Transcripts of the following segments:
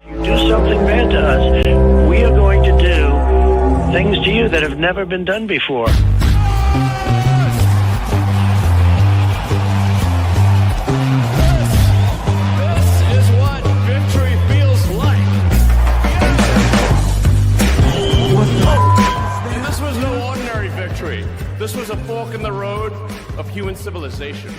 You do something bad to us, we are going to do things to you that have never been done before. This was a fork in the road of human civilization.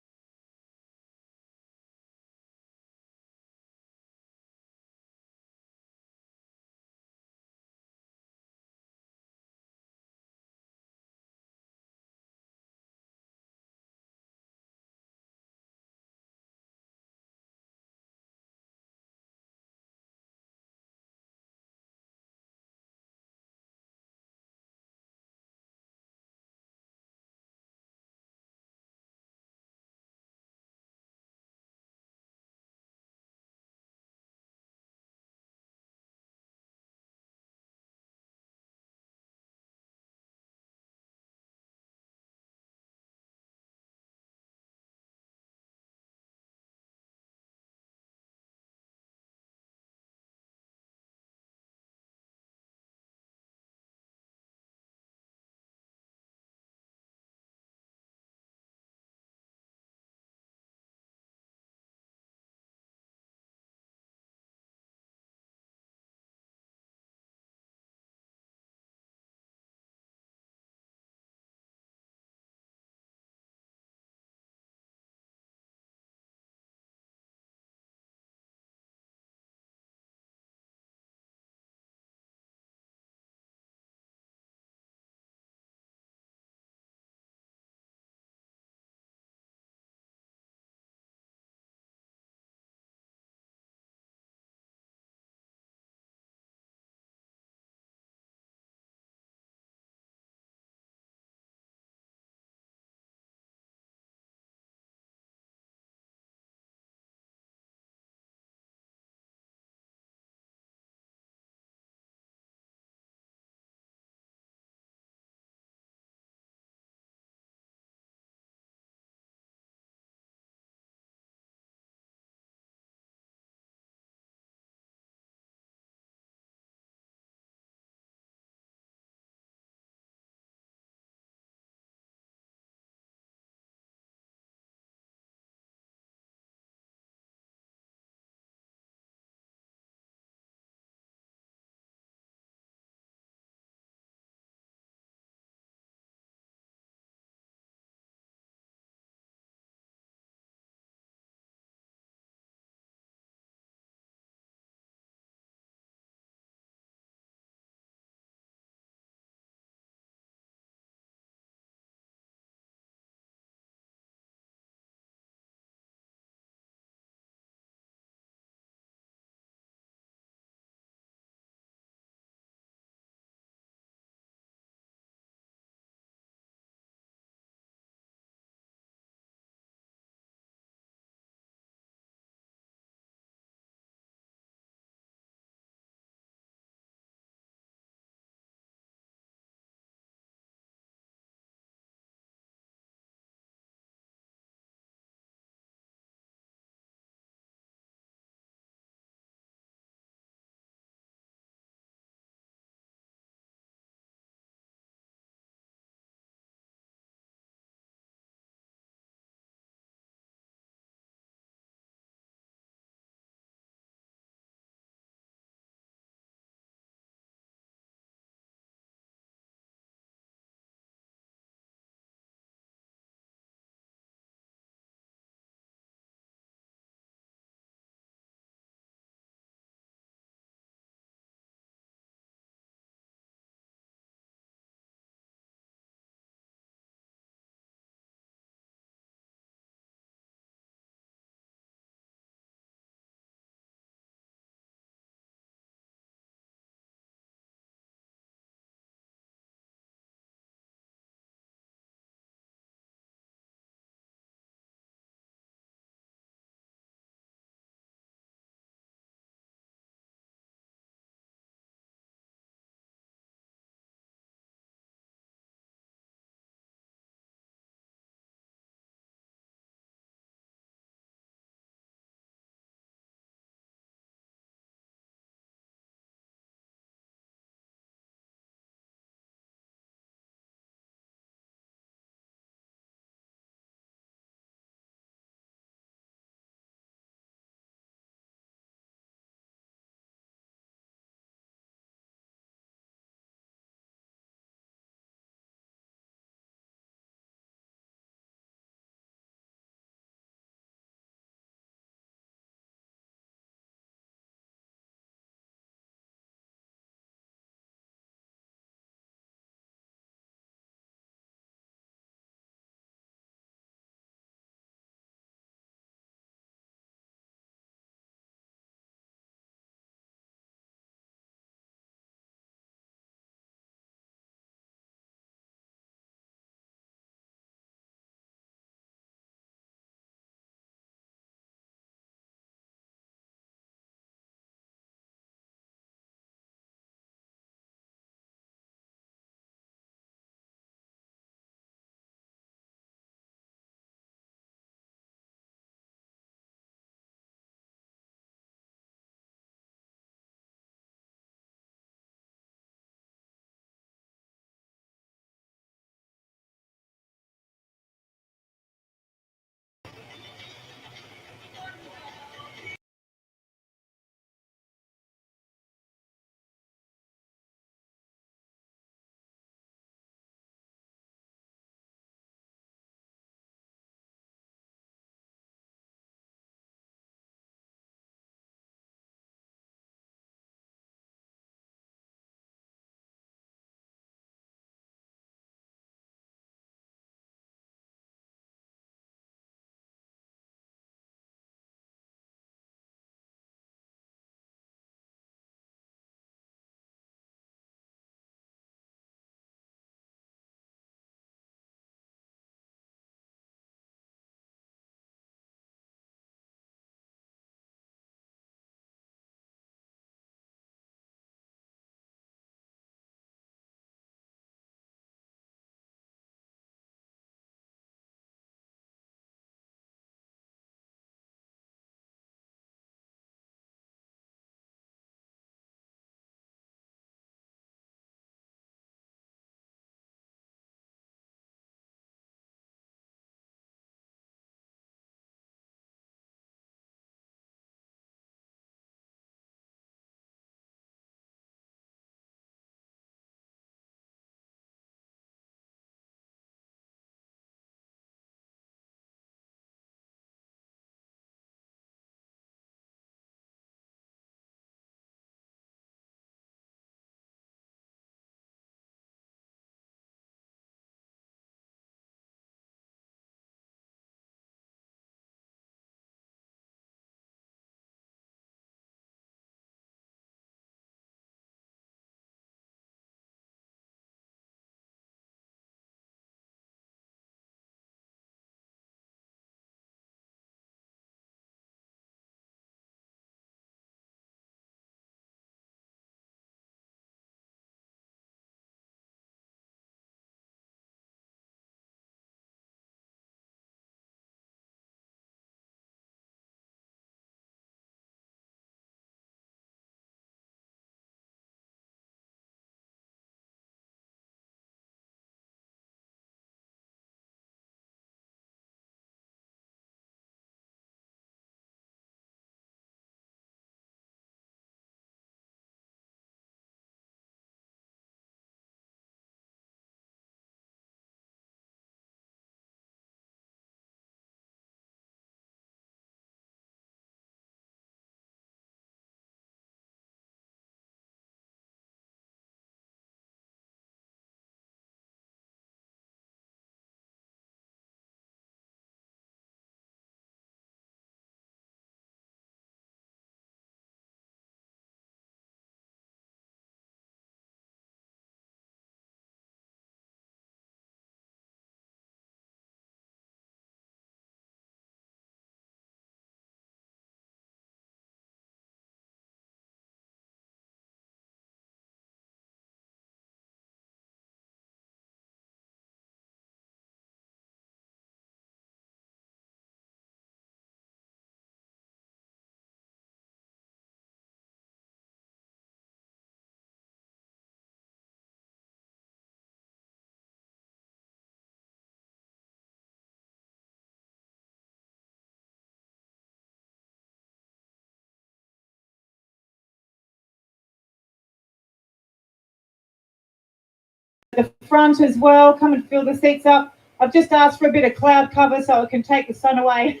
the front as well. Come and fill the seats up. I've just asked for a bit of cloud cover so it can take the sun away.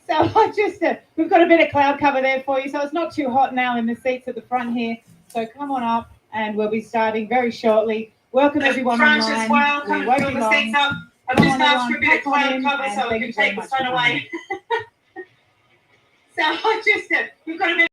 So we've got a bit of cloud cover there for you, so it's not too hot now in the seats at the front here. So come on up, and we'll be starting very shortly. Welcome everyone online. As well. Come and fill the seats up. I've just asked for a bit of cloud cover so it can take the sun away. So we've got a bit.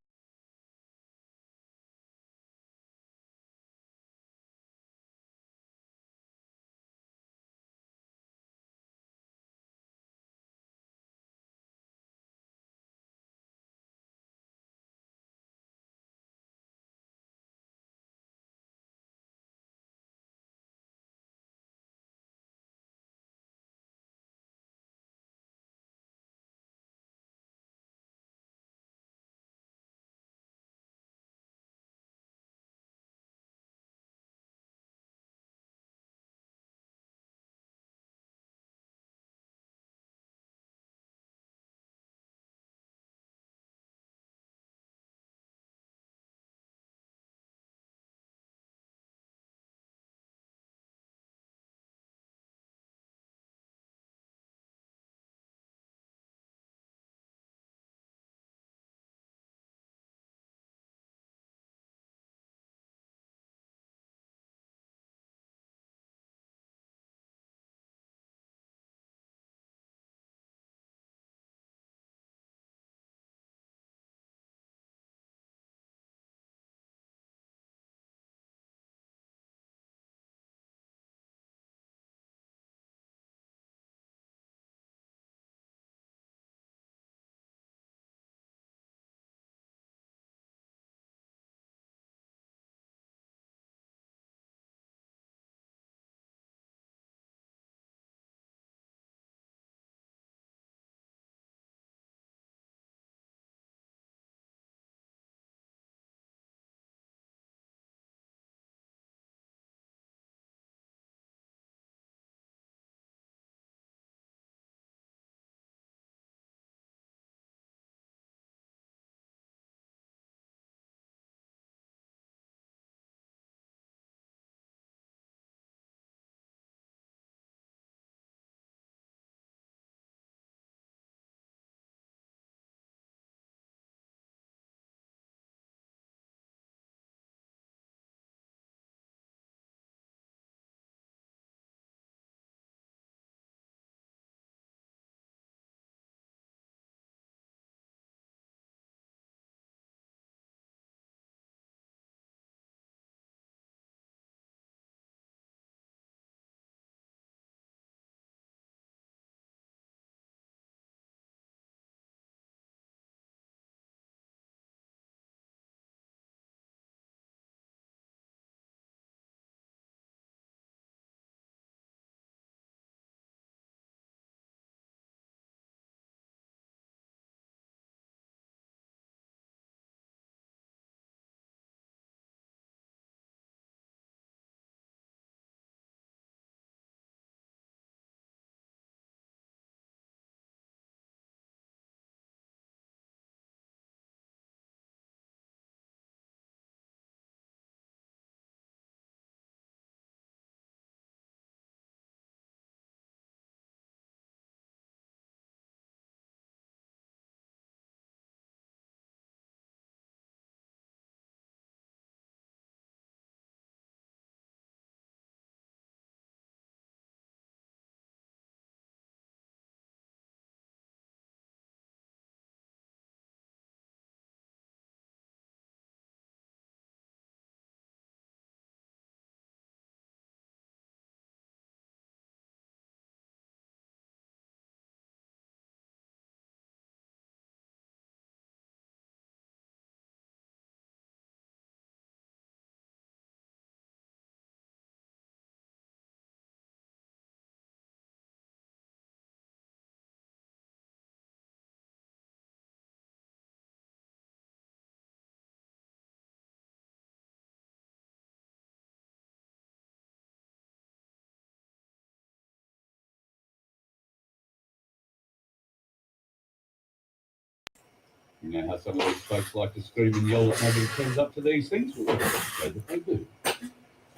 You know how some of these folks like to scream and yell that nobody turns up to these things? Well, that's the that they do.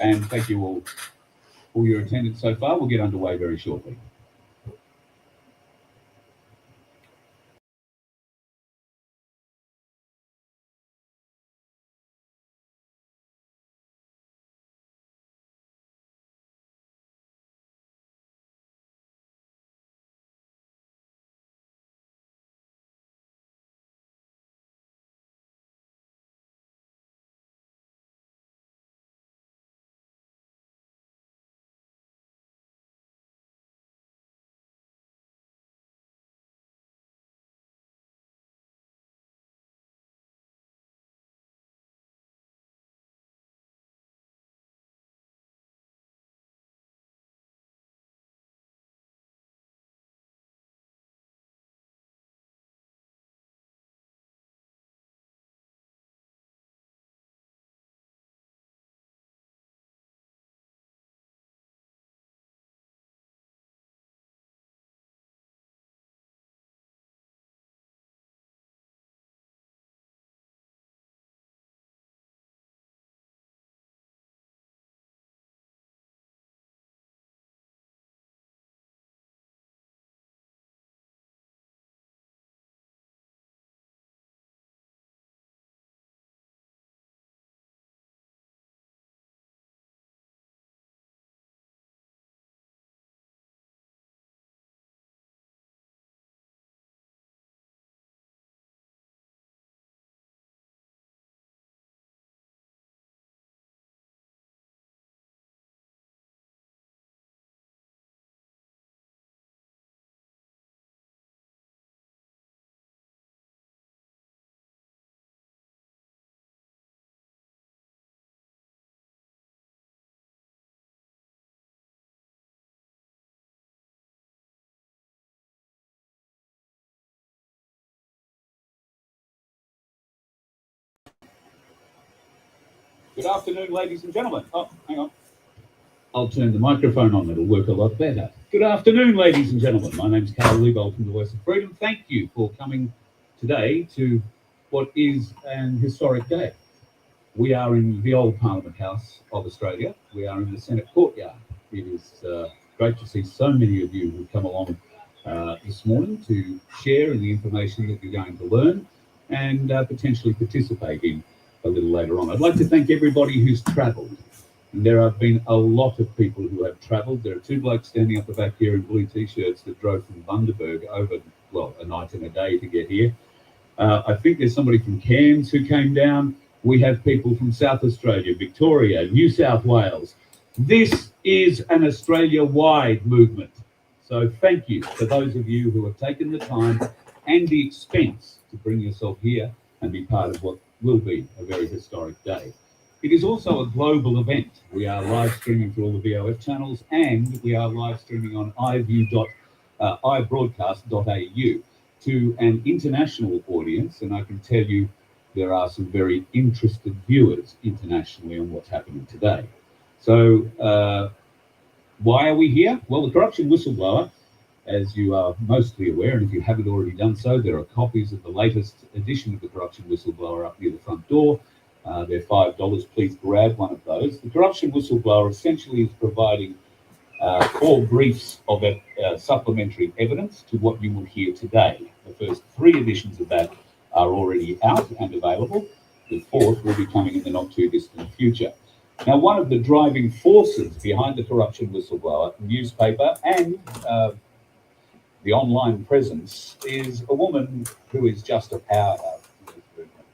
and thank you all for your attendance so far. We'll get underway very shortly. Good afternoon, ladies and gentlemen. Oh, hang on. I'll turn the microphone on. It'll work a lot better. Good afternoon, ladies and gentlemen. My name's Carl Liebold from the Voice of Freedom. Thank you for coming today to what is an historic day. We are in the old Parliament House of Australia. We are in the Senate courtyard. It is great to see so many of you who've come along this morning to share in the information that you're going to learn and potentially participate in a little later on. I'd like to thank everybody who's travelled. And there have been a lot of people who have travelled. There are two blokes standing up the back here in blue T-shirts that drove from Bundaberg over, well, a night and a day to get here. I think there's somebody from Cairns who came down. We have people from South Australia, Victoria, New South Wales. This is an Australia-wide movement. So thank you for those of you who have taken the time and the expense to bring yourself here and be part of what will be a very historic day. It is also a global event. We are live streaming through all the VOF channels, and we are live streaming on ibroadcast.au to an international audience, and I can tell you there are some very interested viewers internationally on what's happening today. So why are we here? Well, the Corruption Whistleblower, as you are mostly aware, and if you haven't already done so, there are copies of the latest edition of the Corruption Whistleblower up near the front door. They're $5. Please grab one of those. The Corruption Whistleblower essentially is providing 4 briefs of supplementary evidence to what you will hear today. The first 3 editions of that are already out and available. The 4th will be coming in the not too distant future. Now, one of the driving forces behind the Corruption Whistleblower newspaper and the online presence is a woman who is just a powerhouse in this movement.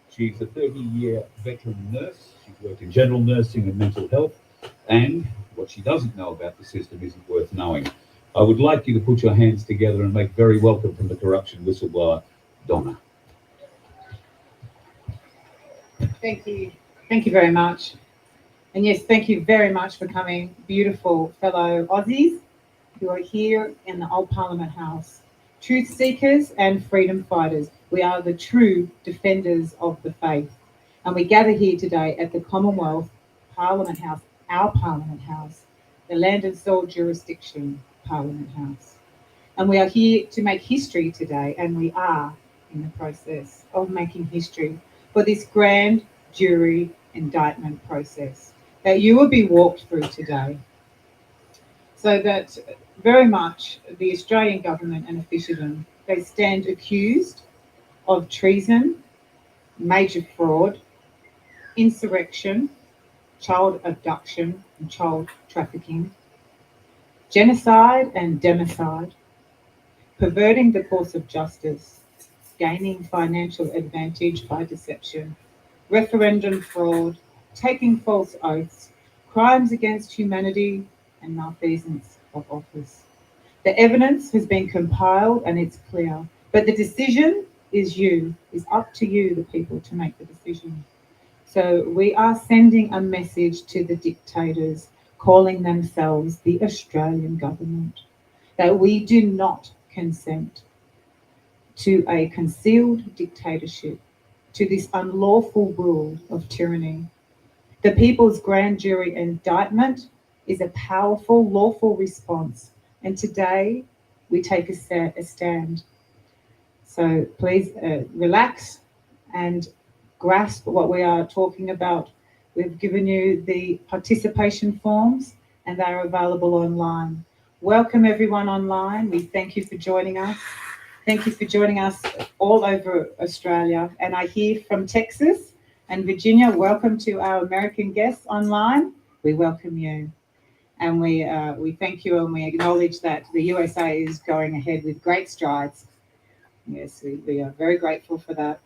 She's a 30-year veteran nurse. She's worked in general nursing and mental health, and what she doesn't know about the system isn't worth knowing. I would like you to put your hands together and make very welcome from the Corruption Whistleblower, Donna. Thank you. Thank you very much. And yes, thank you very much for coming, beautiful fellow Aussies who are here in the old Parliament House. Truth seekers and freedom fighters. We are the true defenders of the faith. And we gather here today at the Commonwealth Parliament House, our Parliament House, the Land and Soil Jurisdiction Parliament House. And we are here to make history today, and we are in the process of making history for this grand jury indictment process. that you will be walked through today, so that very much the Australian government and officialdom, they stand accused of treason, major fraud, insurrection, child abduction and child trafficking, genocide and democide, perverting the course of justice, gaining financial advantage by deception, referendum fraud, taking false oaths, crimes against humanity, and malfeasance of office. The evidence has been compiled and it's clear, but the decision is up to you, the people, to make the decision. So we are sending a message to the dictators calling themselves the Australian government, that we do not consent to a concealed dictatorship, to this unlawful rule of tyranny. The People's Grand Jury indictment is a powerful, lawful response, and today we take a stand. So please relax and grasp what we are talking about. We've given you the participation forms and they are available online. Welcome everyone online. We thank you for joining us. Thank you for joining us all over Australia. And I hear from Texas and Virginia, welcome to our American guests online. We welcome you. And we thank you and we acknowledge that the USA is going ahead with great strides. Yes, we are very grateful for that.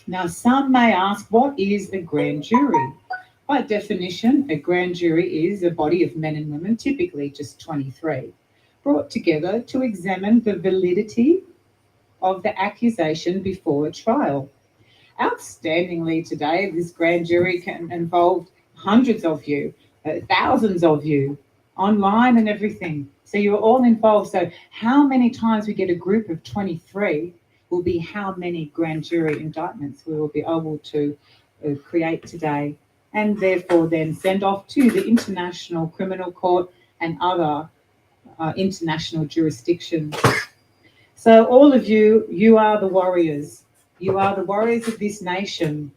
Now, some may ask, what is a grand jury? By definition, a grand jury is a body of men and women, typically just 23, brought together to examine the validity of the accusation before a trial. Outstandingly today, this grand jury can involve hundreds of you, thousands of you, online and everything. So you're all involved. So how many times we get a group of 23 will be how many grand jury indictments we will be able to create today, and therefore then send off to the International Criminal Court and other international jurisdictions. So all of you, you are the warriors. You are the warriors of this nation.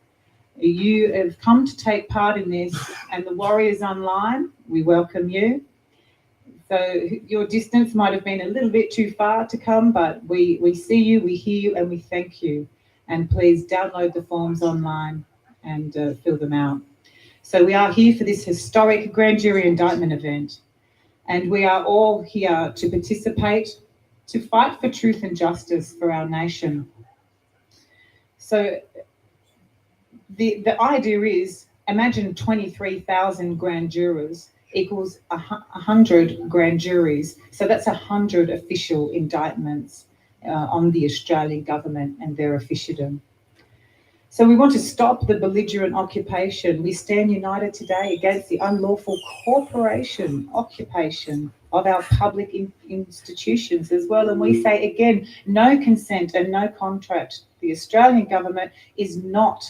You have come to take part in this, and the warriors online, we welcome you. So your distance might have been a little bit too far to come, but we see you, we hear you, and we thank you. And please download the forms online and fill them out. So we are here for this historic grand jury indictment event, and we are all here to participate, to fight for truth and justice for our nation. So the idea is, imagine 23,000 grand jurors equals 100 grand juries. So that's 100 official indictments on the Australian government and their officialdom. So we want to stop the belligerent occupation. We stand united today against the unlawful occupation of our public institutions as well. And we say again, no consent and no contract. The Australian government is not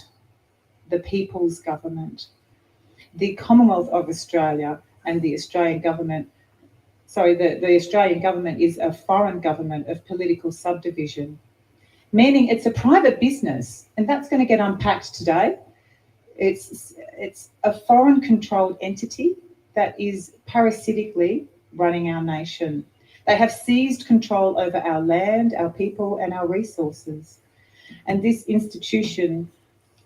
the people's government. The Commonwealth of Australia and the Australian government, the Australian government is a foreign government of political subdivision, meaning it's a private business, and that's going to get unpacked today. It's a foreign controlled entity that is parasitically running our nation. They have seized control over our land, our people, and our resources. And this institution,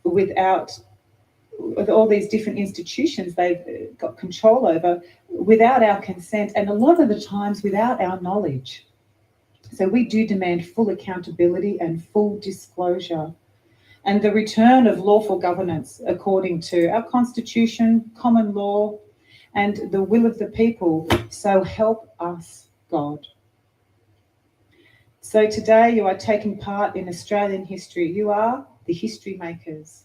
with all these different institutions they've got control over without our consent, and a lot of the times without our knowledge. So we do demand full accountability and full disclosure, and the return of lawful governance according to our constitution, common law, and the will of the people. So help us, God. So today you are taking part in Australian history. You are the history makers.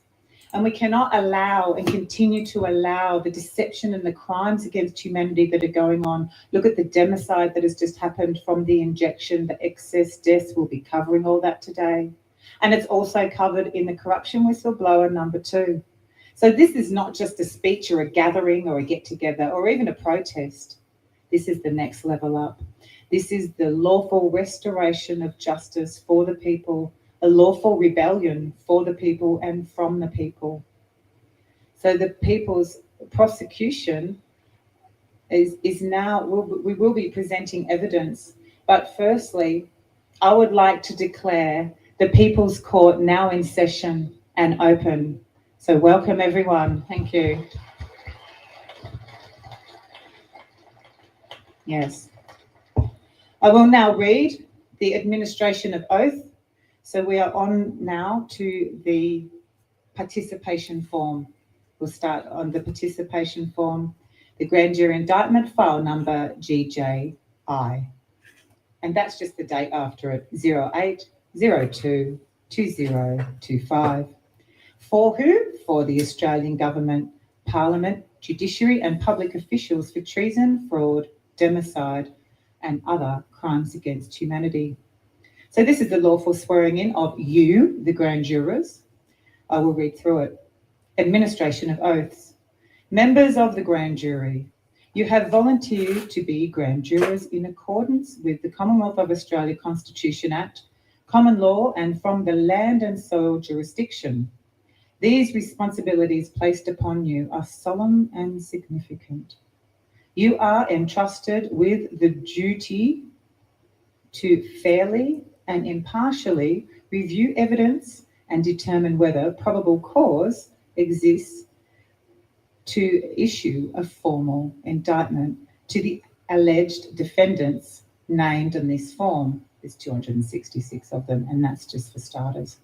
And we cannot allow and continue to allow the deception and the crimes against humanity that are going on. Look at the democide that has just happened from the injection, the excess deaths. We'll be covering all that today. And it's also covered in the corruption whistleblower number 2. So this is not just a speech or a gathering or a get-together or even a protest. This is the next level up. This is the lawful restoration of justice for the people, a lawful rebellion for the people and from the people. So the people's prosecution is now, we will be presenting evidence. But firstly, I would like to declare the People's Court now in session and open. So welcome everyone. Thank you. Yes. I will now read the administration of oath. So we are on now to the participation form. We'll start on the participation form, the grand jury indictment file number GJI. And that's just the date after it, 08/02/2025. For who? For the Australian Government, Parliament, Judiciary and public officials for treason, fraud, democide and other crimes against humanity. So this is the lawful swearing in of you, the grand jurors. I will read through it. Administration of oaths. Members of the grand jury, you have volunteered to be grand jurors in accordance with the Commonwealth of Australia Constitution Act, common law and from the land and soil jurisdiction. These responsibilities placed upon you are solemn and significant. You are entrusted with the duty to fairly and impartially review evidence and determine whether probable cause exists to issue a formal indictment to the alleged defendants named in this form. There's 266 of them, and that's just for starters.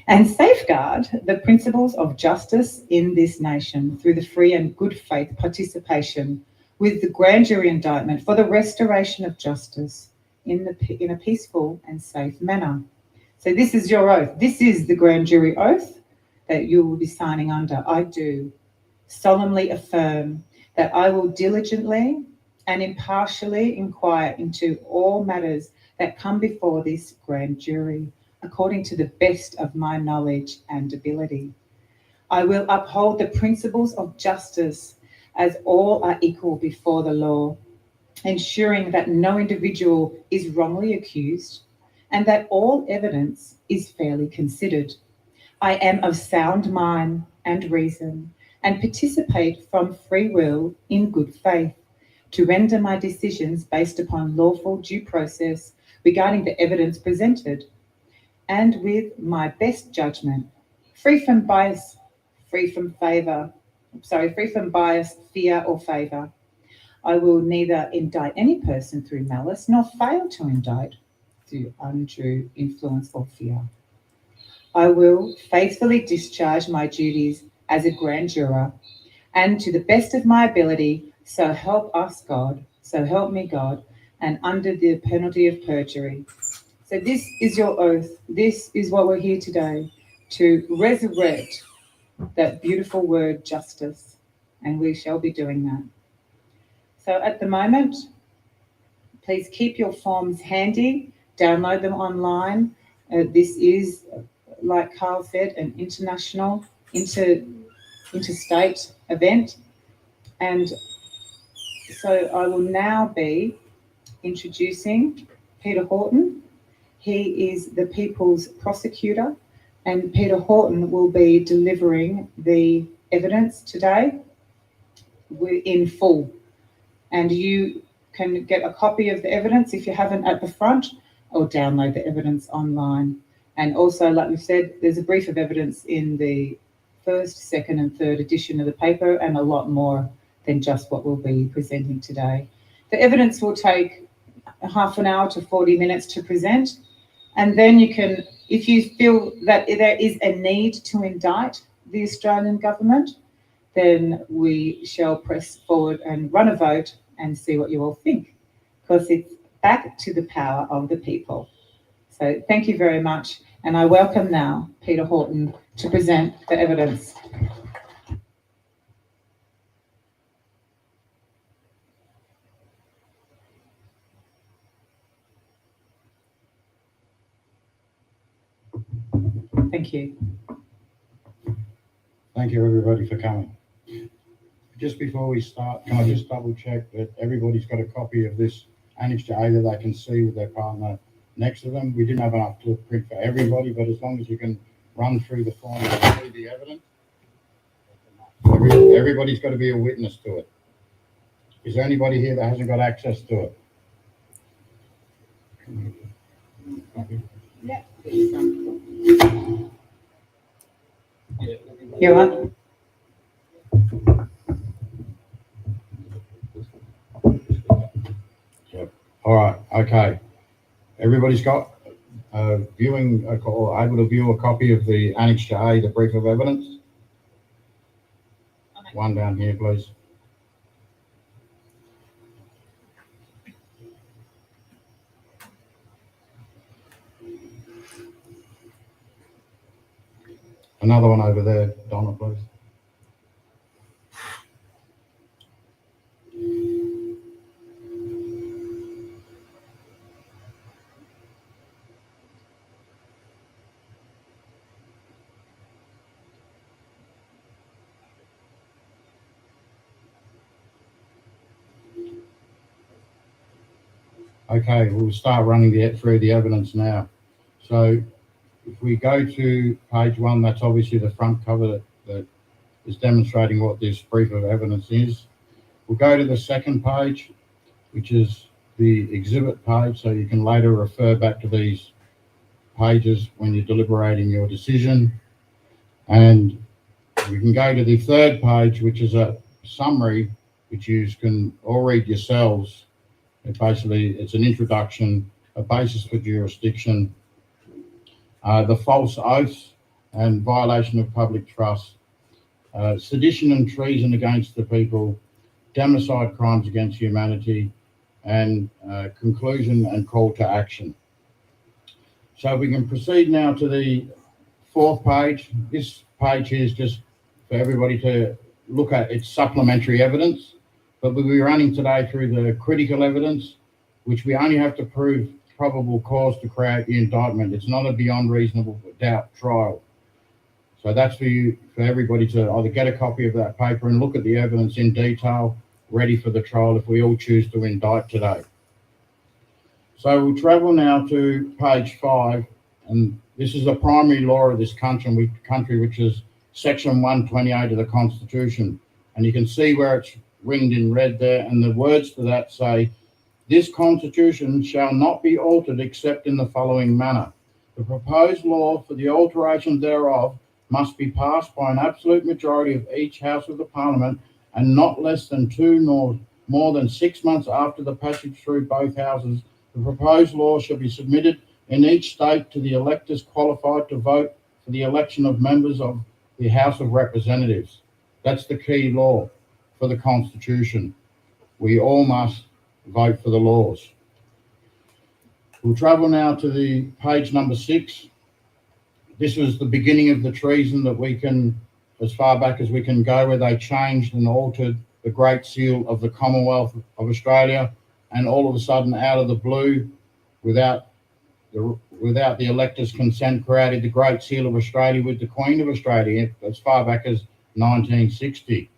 And safeguard the principles of justice in this nation through the free and good faith participation with the grand jury indictment for the restoration of justice in a peaceful and safe manner. So this is your oath. This is the grand jury oath that you will be signing under. I do solemnly affirm that I will diligently and impartially inquire into all matters that come before this grand jury, according to the best of my knowledge and ability. I will uphold the principles of justice as all are equal before the law, ensuring that no individual is wrongly accused and that all evidence is fairly considered. I am of sound mind and reason and participate from free will in good faith to render my decisions based upon lawful due process regarding the evidence presented and with my best judgment, free from bias, fear or favour. I will neither indict any person through malice nor fail to indict through undue influence or fear. I will faithfully discharge my duties as a grand juror and to the best of my ability, so help us God, so help me God, and under the penalty of perjury. So this is your oath. This is what we're here today, to resurrect that beautiful word justice, and we shall be doing that. So at the moment, please keep your forms handy, download them online. This is, like Carl said, an international, interstate event. And so I will now be introducing Peter Horton. He is the People's Prosecutor, and Peter Horton will be delivering the evidence today in full. And you can get a copy of the evidence if you haven't at the front, or download the evidence online. And also, like we've said, there's a brief of evidence in the first, second and third edition of the paper, and a lot more than just what we'll be presenting today. The evidence will take half an hour to 40 minutes to present. And then you can, if you feel that there is a need to indict the Australian government, then we shall press forward and run a vote and see what you all think, because it's back to the power of the people. So thank you very much. And I welcome now Peter Horton to present the evidence. Thank you. Thank you, everybody, for coming. Just before we start, can I just double check that everybody's got a copy of this Annex A that they can see with their partner next to them? We didn't have enough to print for everybody, but as long as you can run through the form and see the evidence. Everybody's got to be a witness to it. Is there anybody here that hasn't got access to it? Here, what? All right, okay. Everybody's got viewing or able to view a copy of the Annex A, the brief of evidence. One down here, please. Another one over there, Donna, please. Okay, we'll start running through the evidence now. So if we go to page 1, that's obviously the front cover that is demonstrating what this brief of evidence is. We'll go to the second page, which is the exhibit page, so you can later refer back to these pages when you're deliberating your decision. And we can go to the third page, which is a summary, which you can all read yourselves. It's an introduction, a basis for jurisdiction, the false oaths and violation of public trust, sedition and treason against the people, democide crimes against humanity, and conclusion and call to action. So we can proceed now to the fourth page. This page here is just for everybody to look at. It's supplementary evidence. But we'll be running today through the critical evidence, which we only have to prove probable cause to create the indictment. It's not a beyond reasonable doubt trial. So that's for everybody to either get a copy of that paper and look at the evidence in detail, ready for the trial if we all choose to indict today. So we'll travel now to page 5, and this is the primary law of this country, which is Section 128 of the Constitution. And you can see where it's ringed in red there, and the words to that say, "This Constitution shall not be altered except in the following manner. The proposed law for the alteration thereof must be passed by an absolute majority of each House of the Parliament, and not less than 2 nor more than 6 months after the passage through both houses. The proposed law shall be submitted in each state to the electors qualified to vote for the election of members of the House of Representatives." That's the key law for the Constitution. We all must vote for the laws. We'll travel now to the page number 6. This was the beginning of the treason that we can, as far back as we can go, where they changed and altered the Great Seal of the Commonwealth of Australia, and all of a sudden, out of the blue, without the electors' consent, created the Great Seal of Australia with the Queen of Australia as far back as 1960.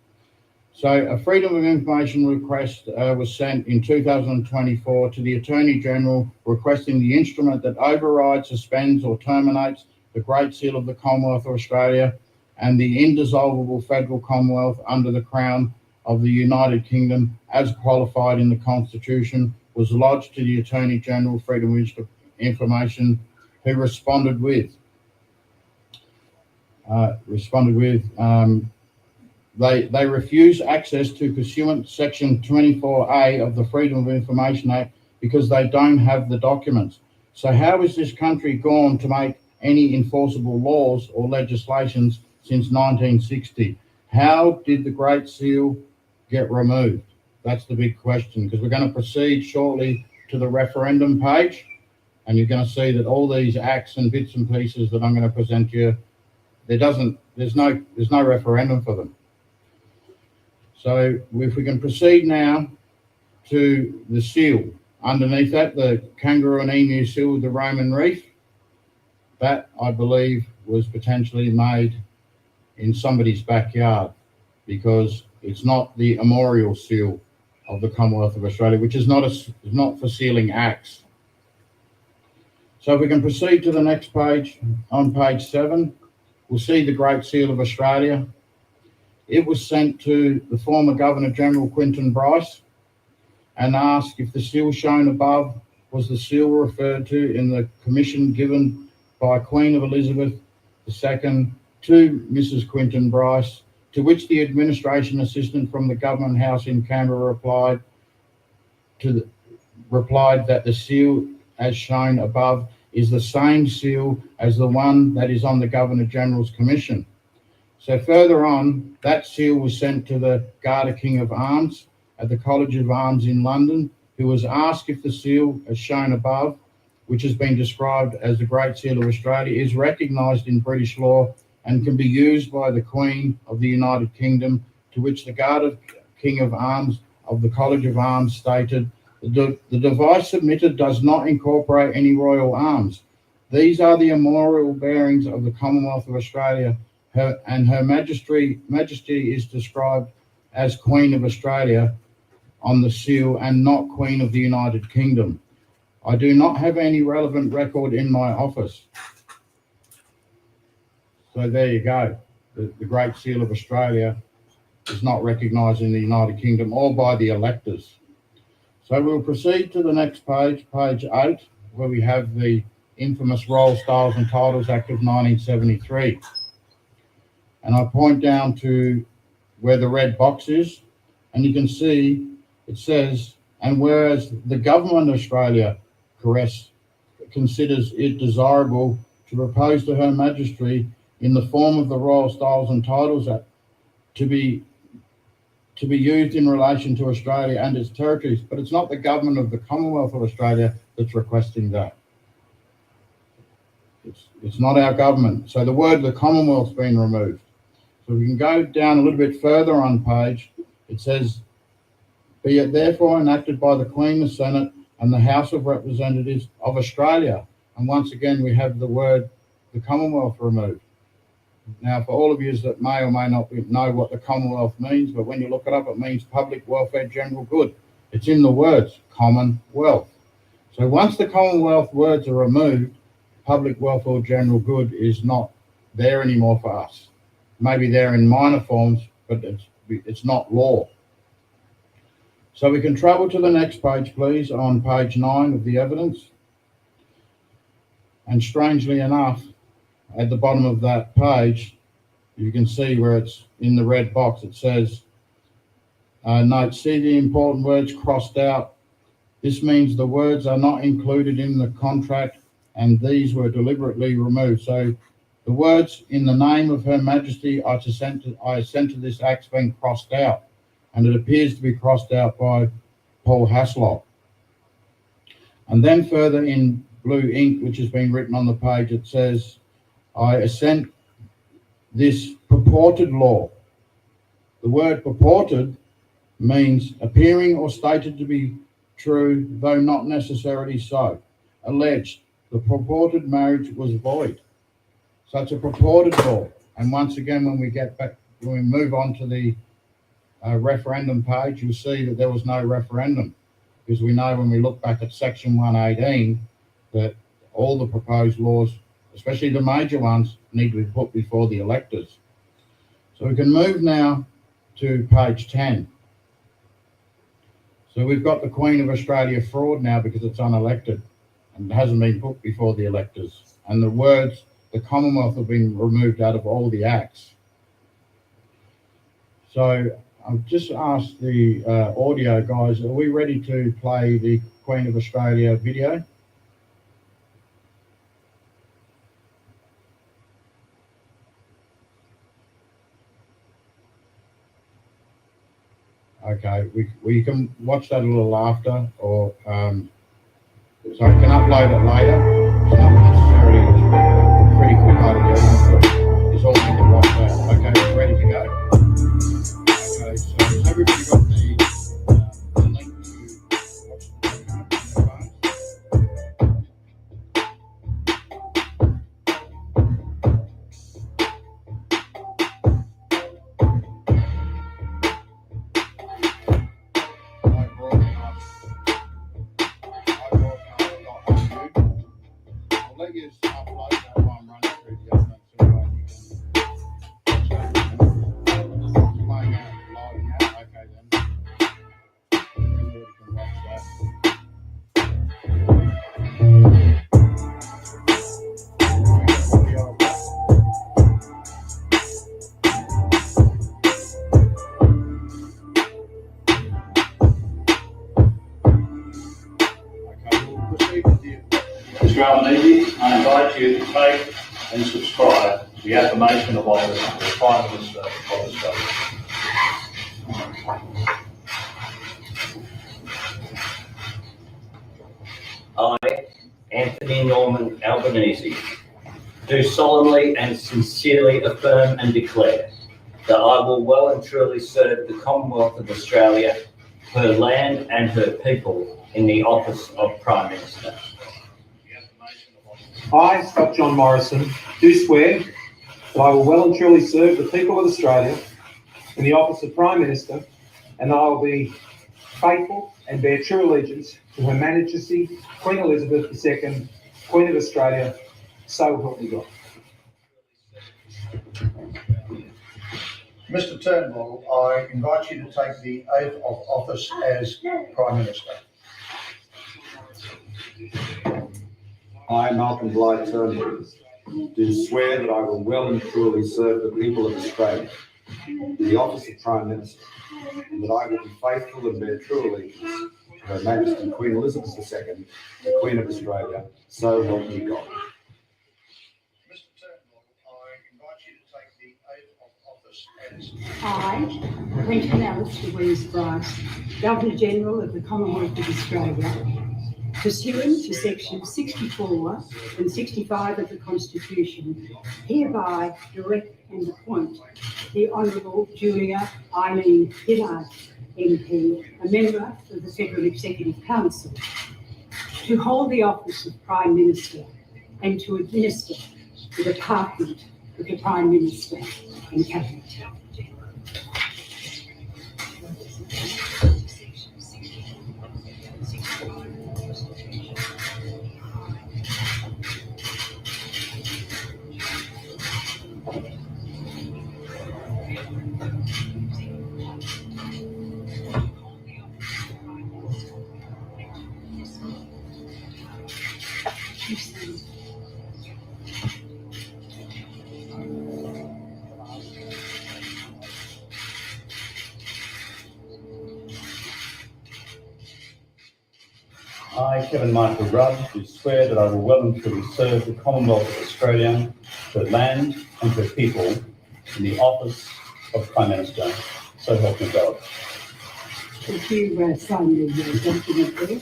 So a Freedom of Information request was sent in 2024 to the Attorney General requesting the instrument that overrides, suspends or terminates the Great Seal of the Commonwealth of Australia and the indissoluble Federal Commonwealth under the Crown of the United Kingdom as qualified in the Constitution was lodged to the Attorney General Freedom of Information, who responded with They refuse access to pursuant Section 24A of the Freedom of Information Act because they don't have the documents. So how has this country gone to make any enforceable laws or legislations since 1960? How did the Great Seal get removed? That's the big question, because we're going to proceed shortly to the referendum page, and you're going to see that all these acts and bits and pieces that I'm going to present to you, there's no referendum for them. So if we can proceed now to the seal. Underneath that, the kangaroo and emu seal with the Roman reef. That, I believe, was potentially made in somebody's backyard, because it's not the armorial seal of the Commonwealth of Australia, which is not for sealing acts. So if we can proceed to the next page, on page 7, we'll see the Great Seal of Australia. It was sent to the former Governor General Quinton Bryce and asked if the seal shown above was the seal referred to in the commission given by Queen of Elizabeth II to Mrs. Quinton Bryce, to which the administration assistant from the Government House in Canberra replied that the seal as shown above is the same seal as the one that is on the Governor General's commission. So further on, that seal was sent to the Garter King of Arms at the College of Arms in London, who was asked if the seal as shown above, which has been described as the Great Seal of Australia, is recognised in British law and can be used by the Queen of the United Kingdom, to which the Garter King of Arms of the College of Arms stated, the device submitted does not incorporate any royal arms. These are the immemorial bearings of the Commonwealth of Australia, and Her Majesty is described as Queen of Australia on the seal and not Queen of the United Kingdom. I do not have any relevant record in my office. So there you go. The Great Seal of Australia is not recognised in the United Kingdom or by the electors. So we'll proceed to the next page, page 8, where we have the infamous Royal Styles and Titles Act of 1973. And I point down to where the red box is, and you can see it says, and whereas the Government of Australia considers it desirable to propose to Her Majesty in the form of the Royal Styles and Titles Act to be used in relation to Australia and its territories, but it's not the government of the Commonwealth of Australia that's requesting that. It's not our government. So the word the Commonwealth's been removed. So we can go down a little bit further on page. It says, be it therefore enacted by the Queen, the Senate, and the House of Representatives of Australia. And once again, we have the word the Commonwealth removed. Now, for all of you that may or may not know what the Commonwealth means, but when you look it up, it means public welfare, general good. It's in the words, Commonwealth. So once the Commonwealth words are removed, public welfare, general good is not there anymore for us. Maybe they're in minor forms, but it's not law. So we can travel to the next page, please, on page 9 of the evidence. And strangely enough, at the bottom of that page, you can see where it's in the red box, it says, note, see the important words crossed out. This means the words are not included in the contract and these were deliberately removed. So the words in the name of Her Majesty I assent to this act's been crossed out, and it appears to be crossed out by Paul Haslock. And then further in blue ink, which has been written on the page, it says, I assent this purported law. The word purported means appearing or stated to be true, though not necessarily so. Alleged, the purported marriage was void. So it's a purported law. And once again, when we move on to the referendum page, you'll see that there was no referendum, because we know when we look back at section 118 that all the proposed laws, especially the major ones, need to be put before the electors. So we can move now to page 10. So we've got the Queen of Australia fraud now because it's unelected and hasn't been put before the electors. And the words, the Commonwealth, have been removed out of all the acts. So I've just asked the audio guys, are we ready to play the Queen of Australia video? Okay, we can watch that a little after, or so I can upload it later. It's not necessarily a critical part of the evidence, but it's all we can watch that. Okay, we're ready to go. Okay, so has everybody got the link to watch the program on their phones? invite you to take and subscribe to the affirmation of office of the Prime Minister of Australia. I, Anthony Norman Albanese, do solemnly and sincerely affirm and declare that I will well and truly serve the Commonwealth of Australia, her land and her people in the office of Prime Minister. I, Scott John Morrison, do swear that I will well and truly serve the people of Australia in the office of Prime Minister, and that I will be faithful and bear true allegiance to Her Majesty Queen Elizabeth II, Queen of Australia, so help me God. Mr. Turnbull, I invite you to take the oath of office as Prime Minister. I, Malcolm Blythe Turnbull, do swear that I will well and truly serve the people of Australia in the office of Prime Minister, and that I will be faithful and bear true allegiance to Her Majesty Queen Elizabeth II, the Queen of Australia, so help me God. Mr. Turnbull, I invite you to take the oath of office as I, Quentin Alice Louise Bryce, Governor-General of the Commonwealth of Australia, pursuant to Section 64 and 65 of the Constitution, hereby direct and appoint the Honourable Julia Eileen Gillard, MP, a member of the Federal Executive Council, to hold the office of Prime Minister and to administer the Department of the Prime Minister and Cabinet. I, Kevin Michael Rudd, do swear that I will well and truly serve the Commonwealth of Australia, her land and her people in the office of Prime Minister, so help me God. Could you sign the document there?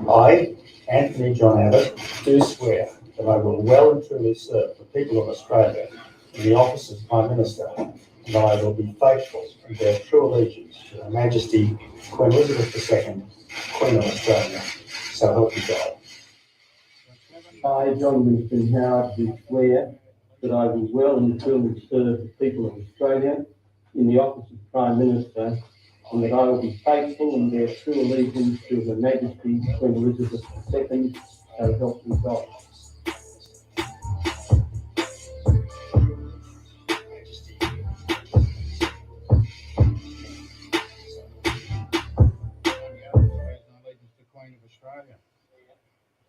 I, Anthony John Abbott, do swear that I will well and truly serve the people of Australia in the office of Prime Minister, and that I will be faithful and bear true allegiance to Her Majesty Queen Elizabeth II, Queen of Australia, so help me God. I, John Winston Howard, do swear that I will well and truly serve the people of Australia in the office of Prime Minister, and that I will be faithful and bear true allegiance to Her Majesty Queen Elizabeth II, so help me God.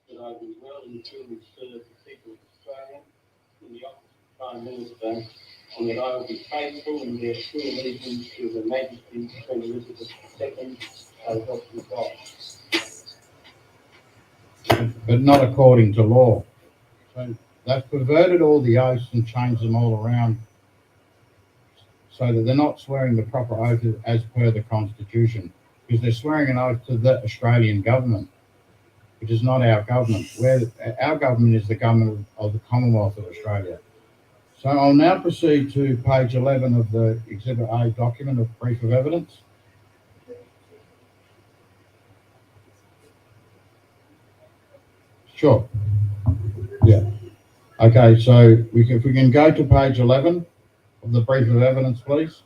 That I will well and truly serve the people of Australia in the office of Prime Minister, and that I will be faithful and bear true allegiance to Her Majesty Queen Elizabeth II, so help me God. But not according to law. So they've perverted all the oaths and changed them all around so that they're not swearing the proper oath as per the Constitution, because they're swearing an oath to the Australian government, which is not our government. Our government is the government of the Commonwealth of Australia. So I'll now proceed to page 11 of the Exhibit A document of brief of evidence. Sure. Yeah. Okay, so if we can go to page 11 of the brief of evidence, please.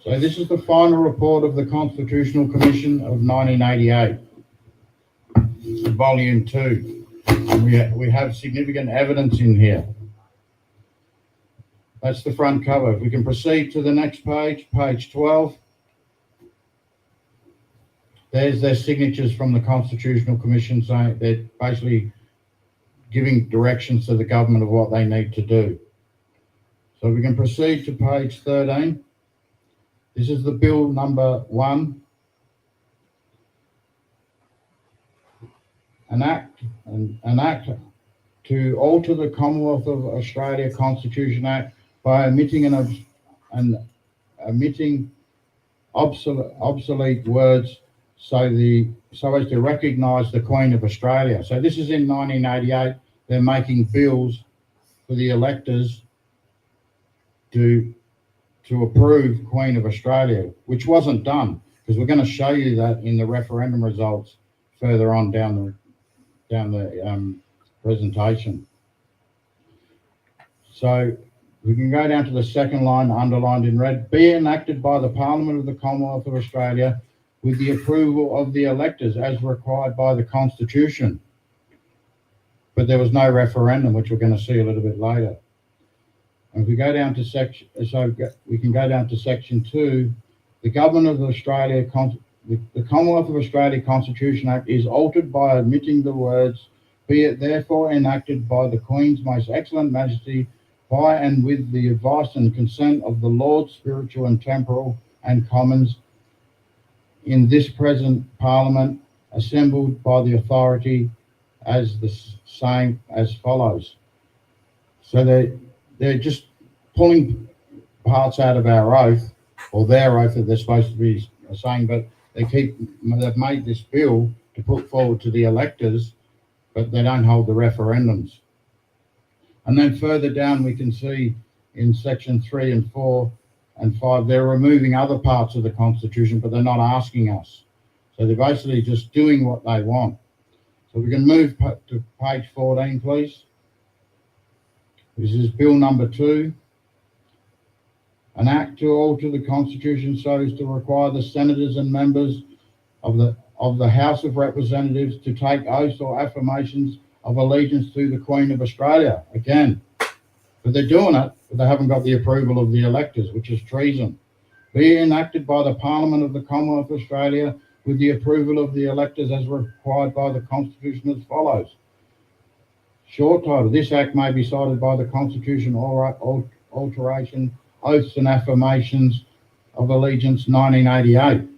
So this is the final report of the Constitutional Commission of 1988, Volume 2. And we have significant evidence in here. That's the front cover. If we can proceed to the next page, page 12. There's their signatures from the Constitutional Commission saying they're basically giving directions to the government of what they need to do. So we can proceed to page 13. This is the bill number 1. An act to alter the Commonwealth of Australia Constitution Act by omitting obsolete words so as to recognise the Queen of Australia. So this is in 1988. They're making bills for the electors to approve Queen of Australia, which wasn't done, because we're going to show you that in the referendum results further on down the presentation. So we can go down to the second line underlined in red. Be enacted by the Parliament of the Commonwealth of Australia with the approval of the electors as required by the Constitution. But there was no referendum, which we're going to see a little bit later. And if we go down to section 2, the Government of Australia, the Commonwealth of Australia Constitution Act is altered by omitting the words, be it therefore enacted by the Queen's Most Excellent Majesty by and with the advice and consent of the Lords Spiritual and Temporal and Commons in this present Parliament, assembled by the authority as the same as follows. So they're just pulling parts out of our oath, or their oath that they're supposed to be saying, but they've made this bill to put forward to the electors, but they don't hold the referendums. And then further down, we can see in section 3 and 4 and 5, they're removing other parts of the Constitution, but they're not asking us. So they're basically just doing what they want. So we can move to page 14, please. This is bill number 2. An act to alter the Constitution so as to require the senators and members of the House of Representatives to take oaths or affirmations of allegiance to the Queen of Australia. Again, but they're doing it, but they haven't got the approval of the electors, which is treason. Be enacted by the Parliament of the Commonwealth of Australia with the approval of the electors as required by the Constitution as follows. Short title, this act may be cited by the Constitution or alteration, oaths and affirmations of allegiance 1988.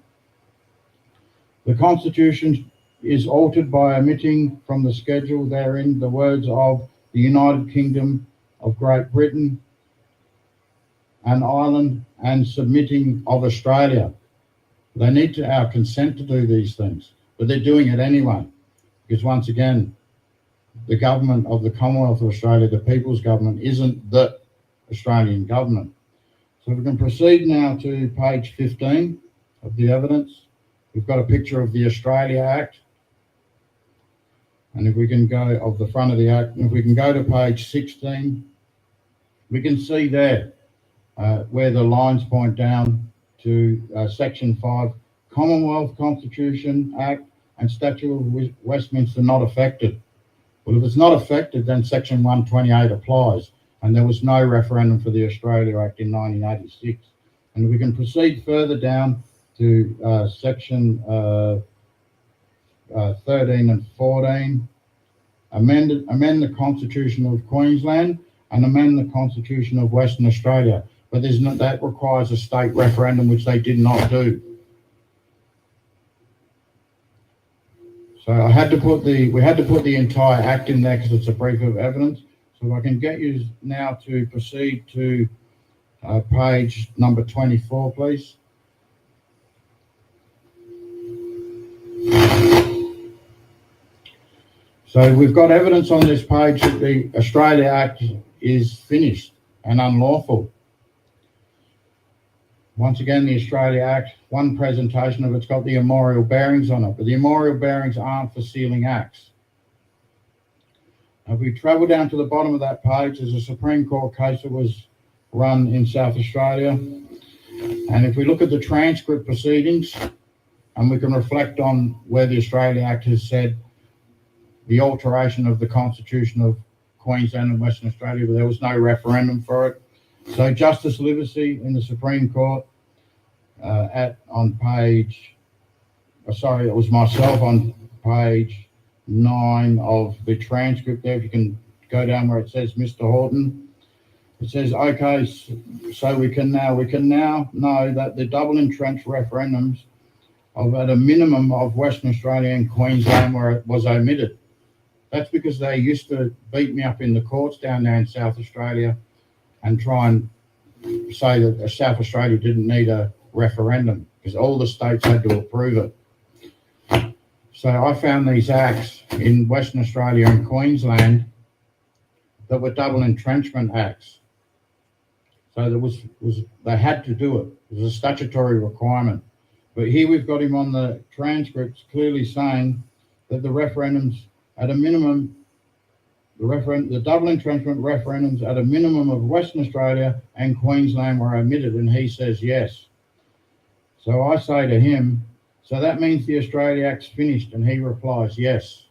The Constitution is altered by omitting from the schedule therein the words of the United Kingdom of Great Britain and Ireland and submitting of Australia. They need our consent to do these things, but they're doing it anyway, because once again, the government of the Commonwealth of Australia, the People's Government, isn't the Australian government. So we can proceed now to page 15 of the evidence. We've got a picture of the Australia Act. And if we can go of the front of the Act, if we can go to page 16, we can see there where the lines point down to section 5, Commonwealth Constitution Act and Statute of Westminster not affected. Well, if it's not affected, then section 128 applies. And there was no referendum for the Australia Act in 1986. And we can proceed further down to section 13 and 14, amend the Constitution of Queensland and amend the Constitution of Western Australia. But that requires a state referendum, which they did not do. So we had to put the entire act in there because it's a brief of evidence. So if I can get you now to proceed to page number 24, please. So we've got evidence on this page that the Australia Act is finished and unlawful. Once again, the Australia Act, one presentation of it's got the memorial bearings on it, but the memorial bearings aren't for sealing acts. Now, if we travel down to the bottom of that page, there's a Supreme Court case that was run in South Australia. And if we look at the transcript proceedings, and we can reflect on where the Australia Act has said the alteration of the Constitution of Queensland and Western Australia, but there was no referendum for it. So Justice Livesey in the Supreme Court it was myself on page 9 of the transcript there. If you can go down where it says Mr. Horton, It says, okay, so we can now know that the double entrenched referendums of at a minimum of Western Australia and Queensland where it was omitted. That's because they used to beat me up in the courts down there in South Australia and try and say that South Australia didn't need a referendum because all the states had to approve it. So I found these acts in Western Australia and Queensland that were double entrenchment acts. So they had to do it. It was a statutory requirement. But here we've got him on the transcripts clearly saying that the referendums at a minimum, the double entrenchment referendums at a minimum of Western Australia and Queensland were omitted, and he says yes. So I say to him, so that means the Australia Act's finished, and he replies yes.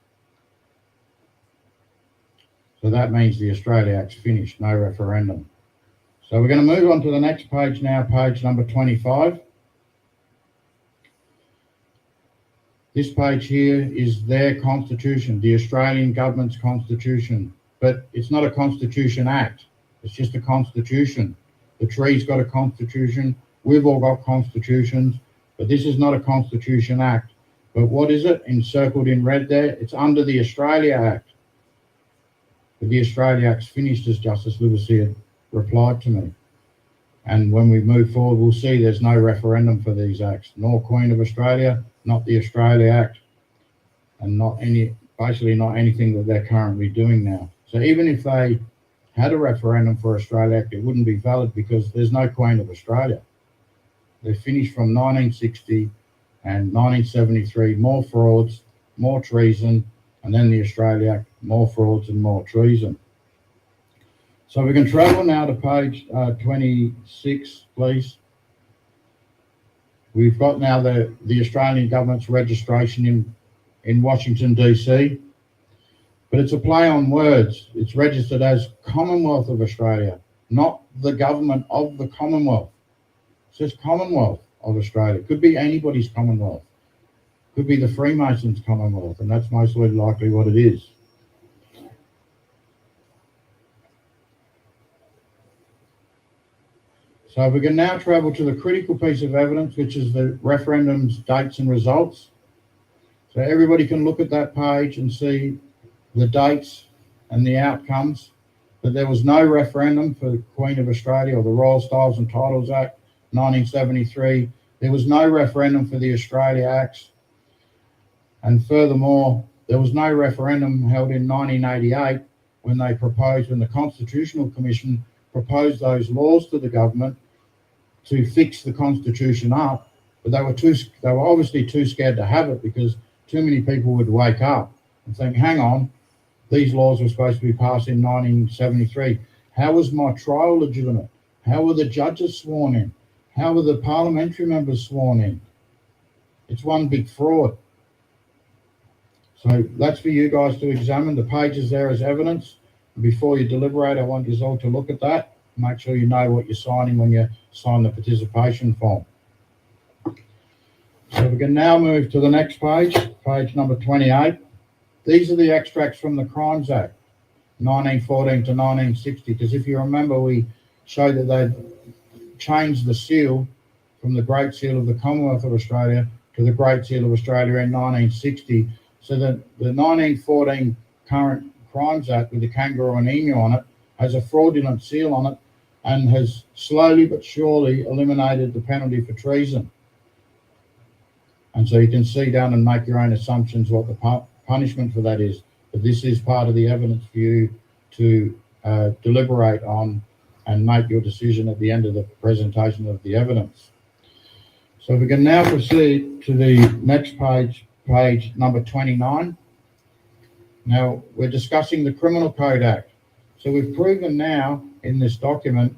So that means the Australia Act's finished, no referendum. So we're going to move on to the next page now, page number 25. This page here is their constitution, the Australian government's constitution, but it's not a constitution act. It's just a constitution. The tree's got a constitution. We've all got constitutions, but this is not a constitution act. But what is it? Encircled in red there, it's under the Australia Act. But the Australia Act's finished, as Justice Livesey replied to me. And when we move forward, we'll see there's no referendum for these acts, nor Queen of Australia, not the Australia Act, and basically not anything that they're currently doing now. So even if they had a referendum for Australia Act, it wouldn't be valid because there's no Queen of Australia. They finished from 1960 and 1973, more frauds, more treason, and then the Australia Act, more frauds and more treason. So we can travel now to page 26, please. We've got now the Australian government's registration in Washington, DC, but it's a play on words. It's registered as Commonwealth of Australia, not the government of the Commonwealth. It says Commonwealth of Australia. It could be anybody's Commonwealth. It could be the Freemasons' Commonwealth, and that's most likely what it is. So we can now travel to the critical piece of evidence, which is the referendum's dates and results. So everybody can look at that page and see the dates and the outcomes. But there was no referendum for the Queen of Australia or the Royal Styles and Titles Act, 1973. There was no referendum for the Australia Acts. And furthermore, there was no referendum held in 1988 when the Constitutional Commission proposed those laws to the government to fix the Constitution up, but they were obviously too scared to have it because too many people would wake up and think, hang on, these laws were supposed to be passed in 1973. How was my trial legitimate? How were the judges sworn in? How were the parliamentary members sworn in? It's one big fraud. So that's for you guys to examine. The page is there as evidence. Before you deliberate, I want you all to look at that. Make sure you know what you're signing when you sign the participation form. So we can now move to the next page, page number 28. These are the extracts from the Crimes Act, 1914 to 1960, because if you remember, we showed that they'd changed the seal from the Great Seal of the Commonwealth of Australia to the Great Seal of Australia in 1960, so that the 1914 current Crimes Act with the kangaroo and emu on it has a fraudulent seal on it and has slowly but surely eliminated the penalty for treason. And so you can see down and make your own assumptions what the punishment for that is. But this is part of the evidence for you to deliberate on and make your decision at the end of the presentation of the evidence. So we can now proceed to the next page, page number 29. Now, we're discussing the Criminal Code Act. So we've proven now in this document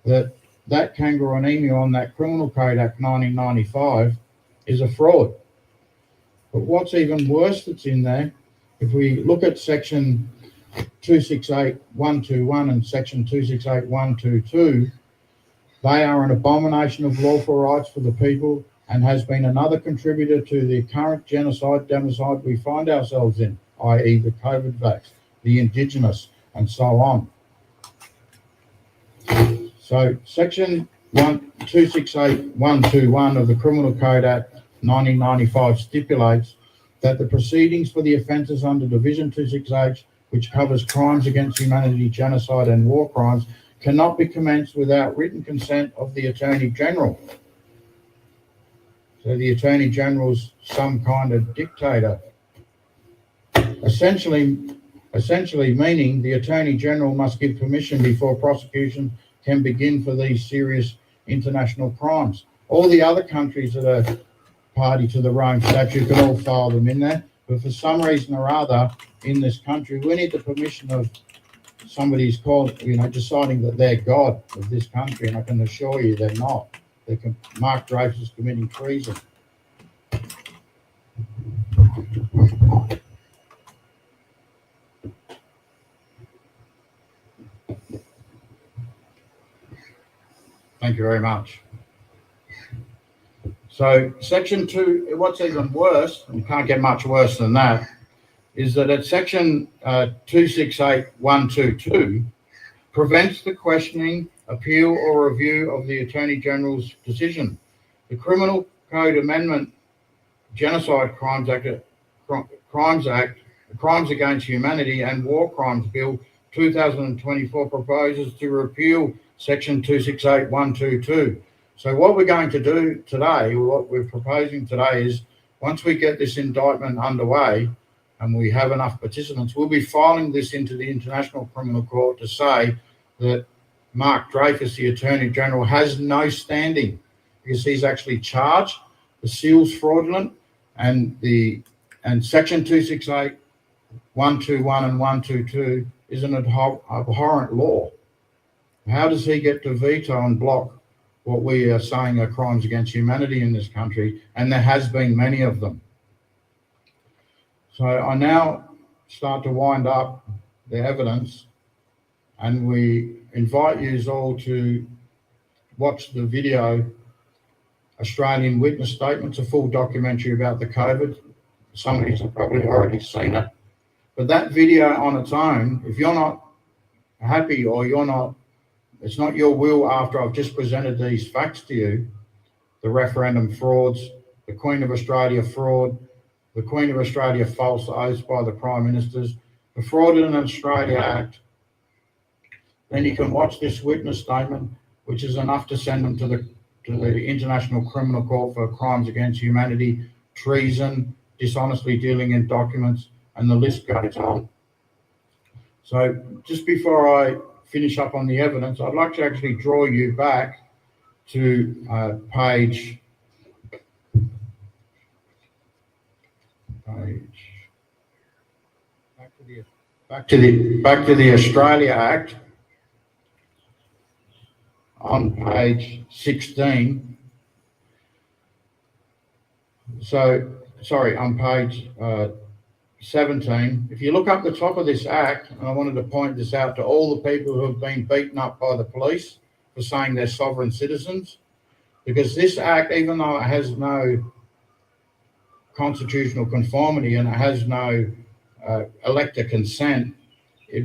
that kangaroo and emu on that Criminal Code Act 1995 is a fraud. But what's even worse that's in there, if we look at section 268121 and section 268122, they are an abomination of lawful rights for the people and has been another contributor to the current genocide, democide we find ourselves in, i.e. the COVID vax, the Indigenous, and so on. So section 268121 of the Criminal Code Act 1995 stipulates that the proceedings for the offences under Division 26H, which covers crimes against humanity, genocide and war crimes, cannot be commenced without written consent of the Attorney General. So the Attorney General's some kind of dictator. Essentially meaning the Attorney General must give permission before prosecution can begin for these serious international crimes. All the other countries that are party to the Rome Statute can all file them in there, but for some reason or other in this country, we need the permission of somebody's called, deciding that they're God of this country, and I can assure you they're not. Mark Dreyfus is committing treason. Thank you very much. So section 2, what's even worse, and can't get much worse than that, is that at section 268122 prevents the questioning, appeal or review of the Attorney General's decision. The Criminal Code Amendment Genocide Crimes Act, Crimes Against Humanity and War Crimes Bill 2024 proposes to repeal section 268122. So what we're going to do today, what we're proposing today is, once we get this indictment underway and we have enough participants, we'll be filing this into the International Criminal Court to say that Mark Dreyfus, the Attorney General, has no standing because he's actually charged. The seal's fraudulent, and section 268121 and 122 is an abhorrent law. How does he get to veto and block what we are saying are crimes against humanity in this country? And there has been many of them. So I now start to wind up the evidence, and we invite you all to watch the video, Australian Witness Statements, a full documentary about the COVID. Some of you have probably already seen it. But that video on its own, if you're not happy or it's not your will after I've just presented these facts to you, the referendum frauds, the Queen of Australia fraud, the Queen of Australia false oaths by the Prime Ministers, the Fraud in Australia Act, then you can watch this witness statement, which is enough to send them to the International Criminal Court for crimes against humanity, treason, dishonestly dealing in documents, and the list goes on. So just before I finish up on the evidence, I'd like to actually draw you back to back to the Australia Act on page 16. So, sorry, on page 17. If you look up the top of this act, and I wanted to point this out to all the people who have been beaten up by the police for saying they're sovereign citizens, because this act, even though it has no constitutional conformity and it has no elector consent,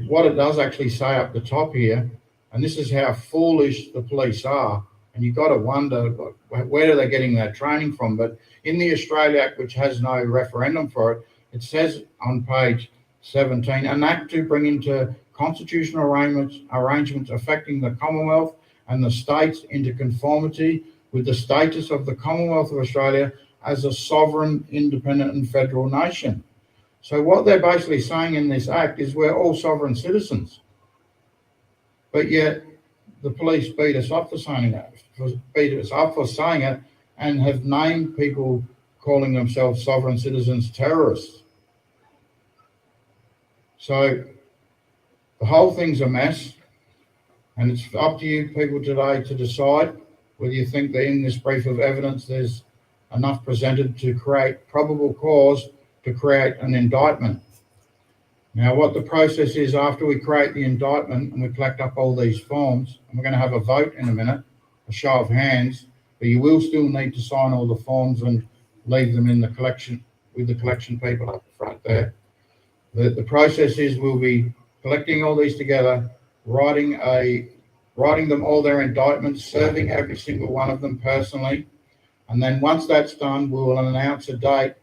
what it does actually say up the top here, and this is how foolish the police are, and you've got to wonder where are they getting that training from. But in the Australia Act, which has no referendum for it, it says on page 17, an act to bring into constitutional arrangements affecting the Commonwealth and the states into conformity with the status of the Commonwealth of Australia as a sovereign, independent and federal nation. So what they're basically saying in this act is we're all sovereign citizens. But yet the police beat us up for saying that, and have named people calling themselves sovereign citizens terrorists. So the whole thing's a mess, and it's up to you people today to decide whether you think that in this brief of evidence there's enough presented to create probable cause to create an indictment. Now, what the process is after we create the indictment and we collect up all these forms, and we're going to have a vote in a minute, a show of hands, but you will still need to sign all the forms and leave them in the collection with the collection people up front there. The process is we'll be collecting all these together, writing a writing them all their indictments, serving every single one of them personally. And then once that's done, we will announce a date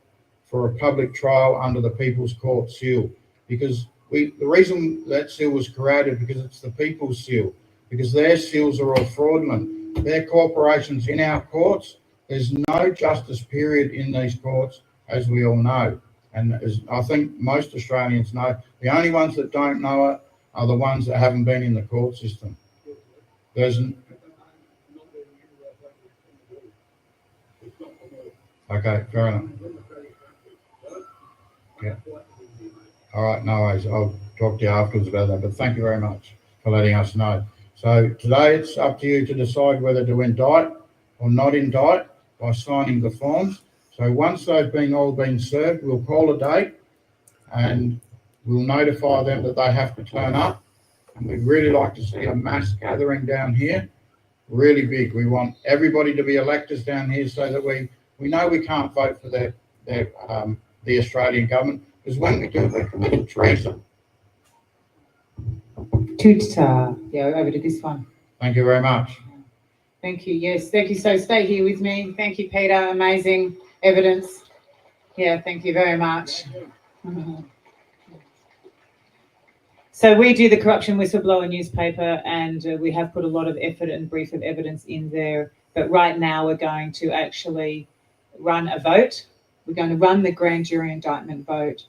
for a public trial under the People's Court seal. Because the reason that seal was created, because it's the People's seal, because their seals are all fraudulent. They're corporations in our courts. There's no justice period in these courts, as we all know. And as I think most Australians know, the only ones that don't know it are the ones that haven't been in the court system. Okay, fair enough. Yeah. All right, no worries. I'll talk to you afterwards about that, but thank you very much for letting us know. So today it's up to you to decide whether to indict or not indict by signing the forms. So once they've all been served, we'll call a date and we'll notify them that they have to turn up. And we'd really like to see a mass gathering down here, really big. We want everybody to be electors down here so that we know we can't vote for the Australian government, because when we do, we're committing treason. Yeah, over to this one. Thank you very much. Thank you. Yes, thank you. So stay here with me. Thank you, Peter. Amazing evidence. Yeah, thank you very much. So we do the Corruption Whistleblower newspaper, and we have put a lot of effort and brief of evidence in there. But right now we're going to actually run a vote. We're going to run the grand jury indictment vote.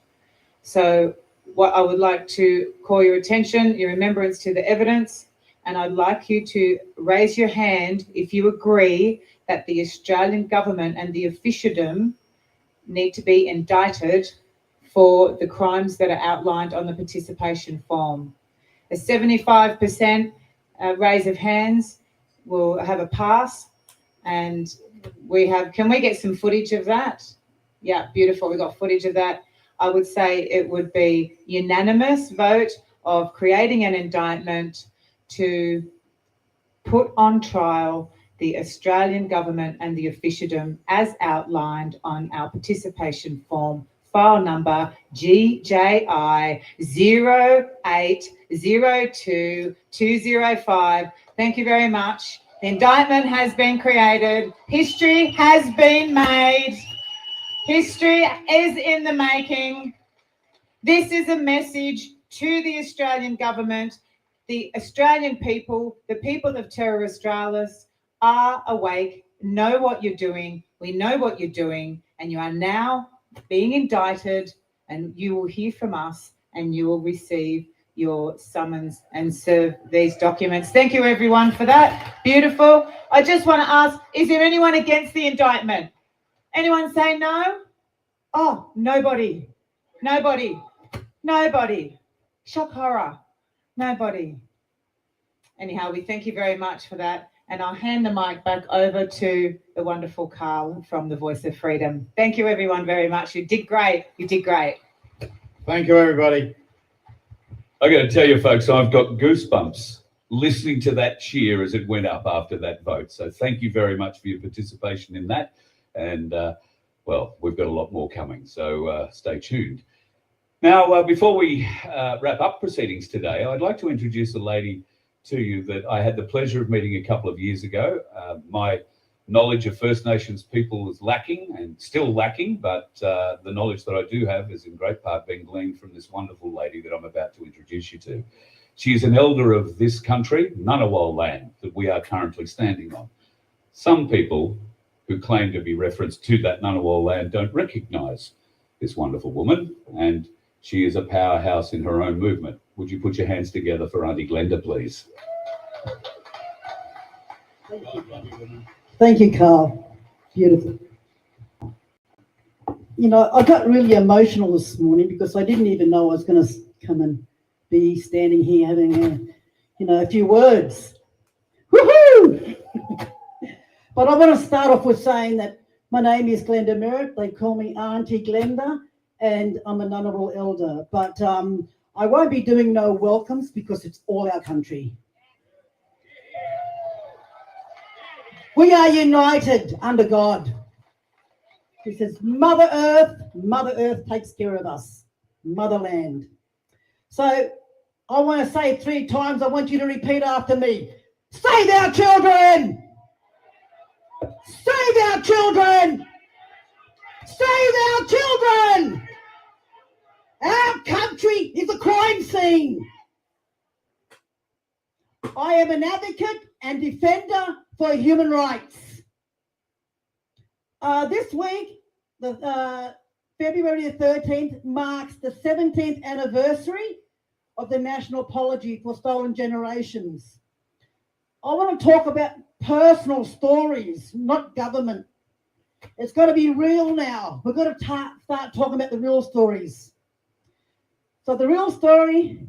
So what I would like to call your attention, your remembrance to the evidence, and I'd like you to raise your hand if you agree that the Australian government and the officialdom need to be indicted for the crimes that are outlined on the participation form. A 75% raise of hands will have a pass, and can we get some footage of that? Yeah, beautiful, we got footage of that. I would say it would be unanimous vote of creating an indictment to put on trial the Australian government and the officialdom as outlined on our participation form, file number GJI 0802205. Thank you very much. The indictment has been created. History has been made. History is in the making. This is a message to the Australian government. The Australian people, the people of Terra Australis, are awake, know what you're doing. We know what you're doing, and you are now being indicted, and you will hear from us, and you will receive your summons and serve these documents. Thank you, everyone, for that. Beautiful. I just want to ask, is there anyone against the indictment? Anyone say no? Oh, nobody. Nobody. Nobody. Shock horror. Nobody. Anyhow, we thank you very much for that. And I'll hand the mic back over to the wonderful Carl from the Voice of Freedom. Thank you, everyone, very much. You did great. You did great. Thank you, everybody. I got to tell you, folks, I've got goosebumps listening to that cheer as it went up after that vote. So thank you very much for your participation in that. And, well, we've got a lot more coming, so stay tuned. Now, before we wrap up proceedings today, I'd like to introduce a lady to you that I had the pleasure of meeting a couple of years ago. My knowledge of First Nations people is lacking and still lacking, but the knowledge that I do have is in great part being gleaned from this wonderful lady that I'm about to introduce you to. She is an elder of this country, Ngunnawal land, that we are currently standing on. Some people who claim to be referenced to that Ngunnawal land don't recognise this wonderful woman, and she is a powerhouse in her own movement. Would you put your hands together for Auntie Glenda, please? Thank you, Carl. Beautiful. You know, I got really emotional this morning because I didn't even know I was going to come and be standing here having a few words. Woohoo! But I want to start off with saying that my name is Glenda Merritt. They call me Auntie Glenda, and I'm a Ngunnawal elder. But I won't be doing no welcomes because it's all our country. We are united under God. He says, Mother Earth takes care of us, Motherland. So I want to say it 3 times. I want you to repeat after me. Save our children! Save our children! Save our children! Our country is a crime scene. I am an advocate and defender for human rights. This week, February the 13th, marks the 17th anniversary of the National Apology for Stolen Generations. I want to talk about personal stories, not government. It's got to be real now. We've got to start talking about the real stories. So the real story,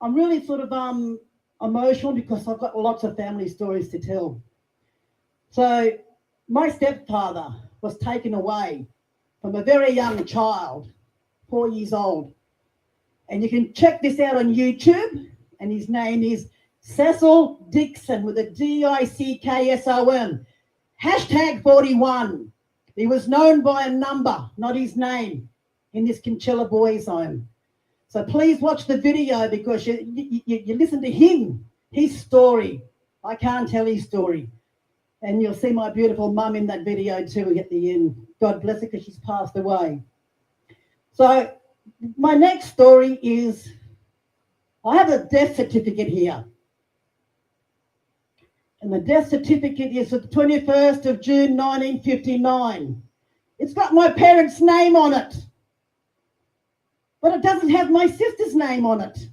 I'm really sort of emotional because I've got lots of family stories to tell. So my stepfather was taken away from a very young child, 4 years old. And you can check this out on YouTube. And his name is Cecil Dixon with a Dickson. #41. He was known by a number, not his name, in this Kinchilla Boys Home. So please watch the video because you listen to him, his story. I can't tell his story. And you'll see my beautiful mum in that video too at the end. God bless her because she's passed away. So my next story is, I have a death certificate here. And the death certificate is the 21st of June, 1959. It's got my parents' name on it. But it doesn't have my sister's name on it.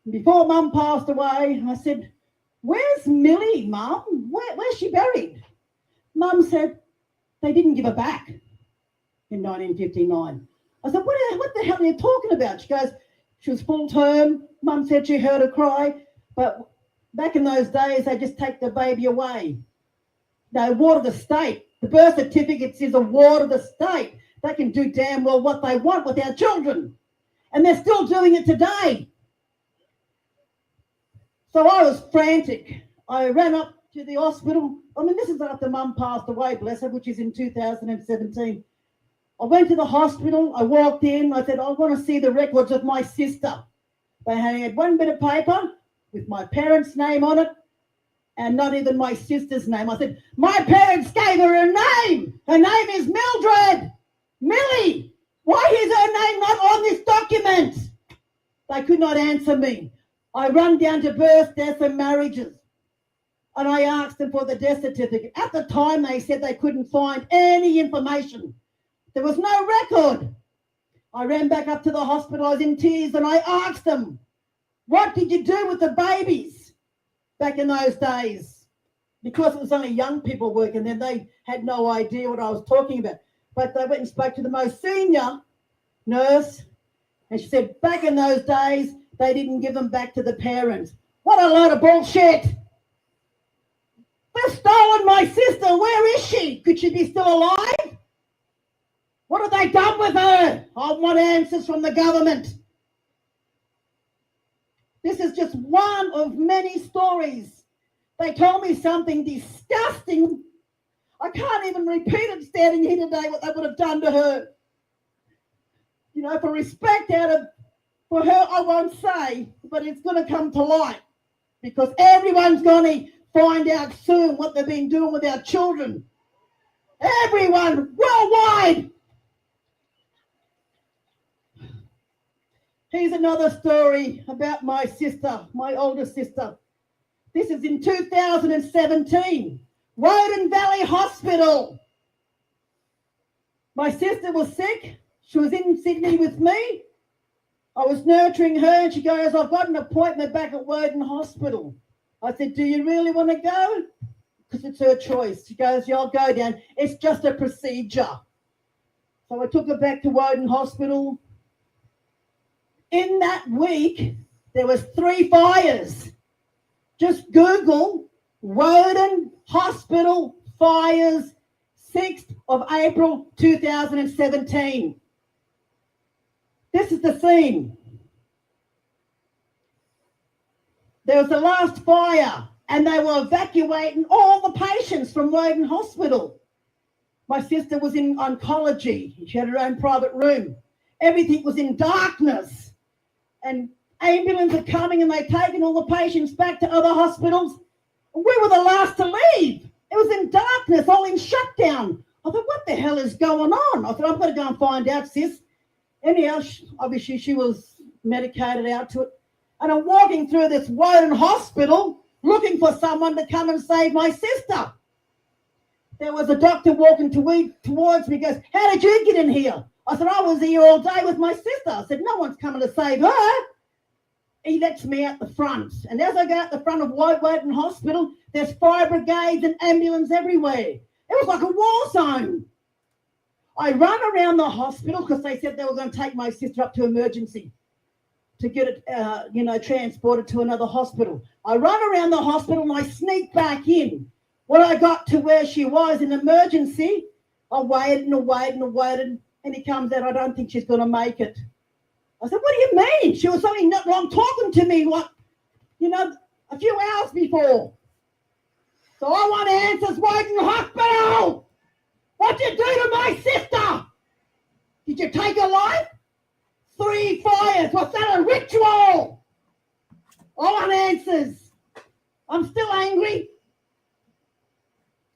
Before Mum passed away, I said, "Where's Millie, Mum? Where's she buried?" Mum said, "They didn't give her back in 1959. I said, what the hell are you talking about? She goes, "She was full term. Mum said she heard her cry. But back in those days, they just take the baby away. They awarded the state. The birth certificate is awarded the state. They can do damn well what they want with our children. And they're still doing it today." So I was frantic. I ran up to the hospital. I mean, this is after Mum passed away, bless her, which is in 2017. I went to the hospital. I walked in. I said, "I want to see the records of my sister." They had one bit of paper with my parents' name on it and not even my sister's name. I said, "My parents gave her a name. Her name is Mildred. Millie, why is her name not on this document?" They could not answer me. I run down to births, deaths and marriages and I asked them for the death certificate. At the time, they said they couldn't find any information. There was no record. I ran back up to the hospital. I was in tears and I asked them, "What did you do with the babies back in those days?" Because it was only young people working there, they had no idea what I was talking about. But they went and spoke to the most senior nurse and she said, "Back in those days, they didn't give them back to the parents." What a load of bullshit. They've stolen my sister. Where is she? Could she be still alive? What have they done with her? I want answers from the government. This is just one of many stories. They told me something disgusting. I can't even repeat it standing here today, what they would have done to her. You know, for respect for her, I won't say, but it's going to come to light because everyone's going to find out soon what they've been doing with our children. Everyone, worldwide. Here's another story about my sister, my older sister. This is in 2017, Woden Valley Hospital. My sister was sick. She was in Sydney with me. I was nurturing her and she goes, "I've got an appointment back at Woden Hospital." I said, "Do you really want to go?" Because it's her choice. She goes, "Yeah, I'll go down. It's just a procedure." So I took her back to Woden Hospital. In that week, there was 3 fires. Just Google Woden Hospital fires, 6th of April 2017. This is the scene. There was the last fire and they were evacuating all the patients from Woden Hospital. My sister was in oncology. She had her own private room. Everything was in darkness. And Ambulance are coming and they're taking all the patients back to other hospitals. We were the last to leave. It was in darkness, all in shutdown. I thought, what the hell is going on? I thought, I've got to go and find out, sis. Anyhow, obviously she was medicated out to it. And I'm walking through this Woden hospital looking for someone to come and save my sister. There was a doctor walking towards me, goes, how did you get in here? I said, I was here all day with my sister. I said, no one's coming to save her. He lets me out the front. And as I go out the front of Woden Hospital, there's fire brigades and ambulance everywhere. It was like a war zone. I run around the hospital because they said they were going to take my sister up to emergency to get it, transported to another hospital. I run around the hospital and I sneak back in. When I got to where she was in emergency, I waited and waited and waited, and he comes out, I don't think she's going to make it. I said, what do you mean? She was something not wrong talking to me, a few hours before. So I want answers, Woden Hospital! What'd you do to my sister? Did you take her life? 3 fires, was that a ritual? I want answers. I'm still angry.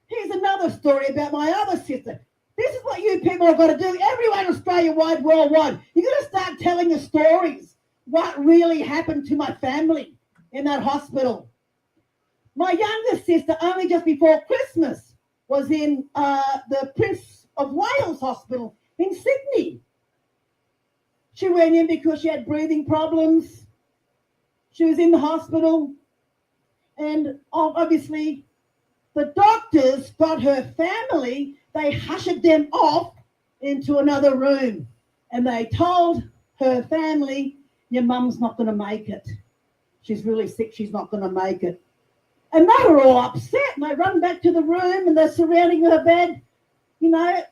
Here's another story about my other sister. This is what you people have got to do everywhere in Australia-wide, worldwide. You've got to start telling the stories, what really happened to my family in that hospital. My younger sister, only just before Christmas, was in the Prince of Wales Hospital in Sydney. She went in because she had breathing problems. She was in the hospital. And obviously, the doctors got her family, they hushed them off into another room. And they told her family, your mum's not going to make it. She's really sick, she's not going to make it. And they were all upset. And they run back to the room and they're surrounding her bed,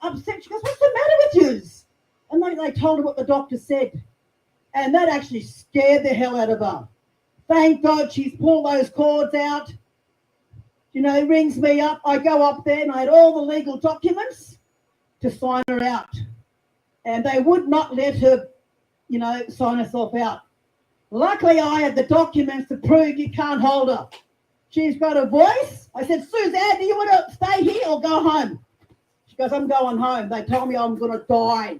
upset. She goes, what's the matter with you? And they told her what the doctor said. And that actually scared the hell out of her. Thank God she's pulled those cords out. Rings me up. I go up there and I had all the legal documents to sign her out. And they would not let her, sign herself out. Luckily, I had the documents to prove you can't hold her. She's got a voice. I said, Suzanne, do you want to stay here or go home? She goes, I'm going home. They told me I'm going to die.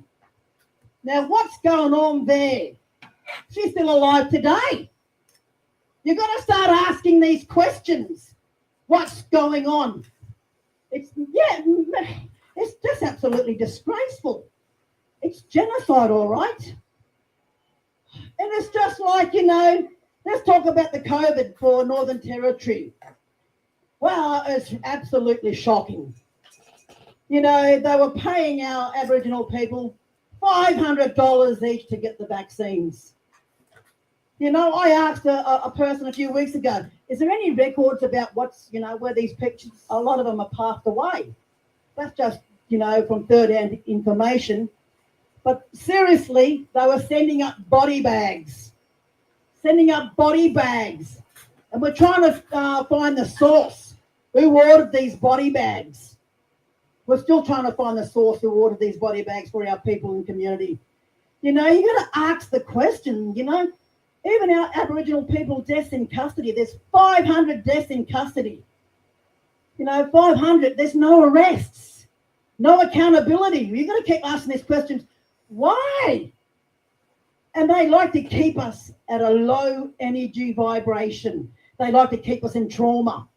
Now, what's going on there? She's still alive today. You've got to start asking these questions. What's going on? It's just absolutely disgraceful. It's genocide, all right. And it's just like, let's talk about the COVID for Northern Territory. Well, it's absolutely shocking. They were paying our Aboriginal people $500 each to get the vaccines. I asked a person a few weeks ago, is there any records about what's, where these pictures, a lot of them are passed away. That's just, from third-hand information. But seriously, they were sending up body bags. And we're trying to find the source who ordered these body bags. We're still trying to find the source who ordered these body bags for our people in community. You got to ask the question, Even our Aboriginal people deaths in custody, there's 500 deaths in custody. 500, there's no arrests, no accountability. You've got to keep asking these questions. Why? And they like to keep us at a low energy vibration. They like to keep us in trauma.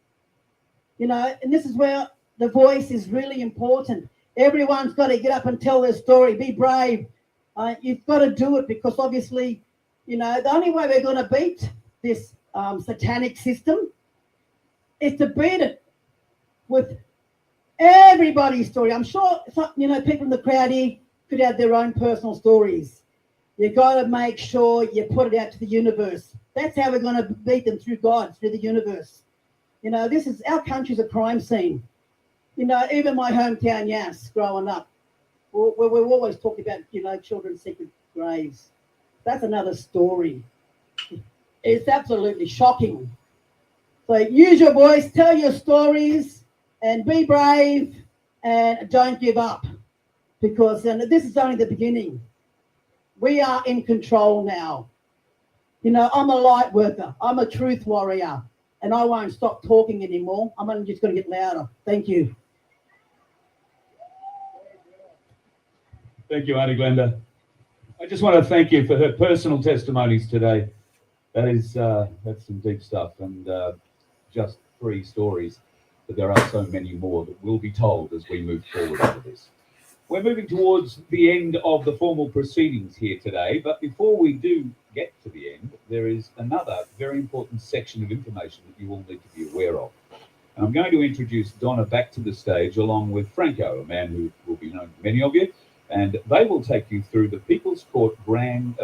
And this is where the voice is really important. Everyone's got to get up and tell their story. Be brave. You've got to do it because obviously, the only way we're going to beat this satanic system is to beat it with everybody's story. I'm sure, people in the crowd here could have their own personal stories. You've got to make sure you put it out to the universe. That's how we're going to beat them, through God, through the universe. Our country's a crime scene. Even my hometown, Yass, growing up, we're always talking about, children's secret graves. That's another story. It's absolutely shocking. So use your voice, tell your stories, and be brave, and don't give up. Because this is only the beginning. We are in control now. You know, I'm a light worker. I'm a truth warrior. And I won't stop talking anymore. I'm only just going to get louder. Thank you. Thank you, Auntie Glenda. I just want to thank you for her personal testimonies today. That's some deep stuff, and just 3 stories, but there are so many more that will be told as we move forward into this. We're moving towards the end of the formal proceedings here today, but before we do get to the end, there is another very important section of information that you all need to be aware of. And I'm going to introduce Donna back to the stage along with Franco, a man who will be known to many of you, and they will take you through the People's Court Grand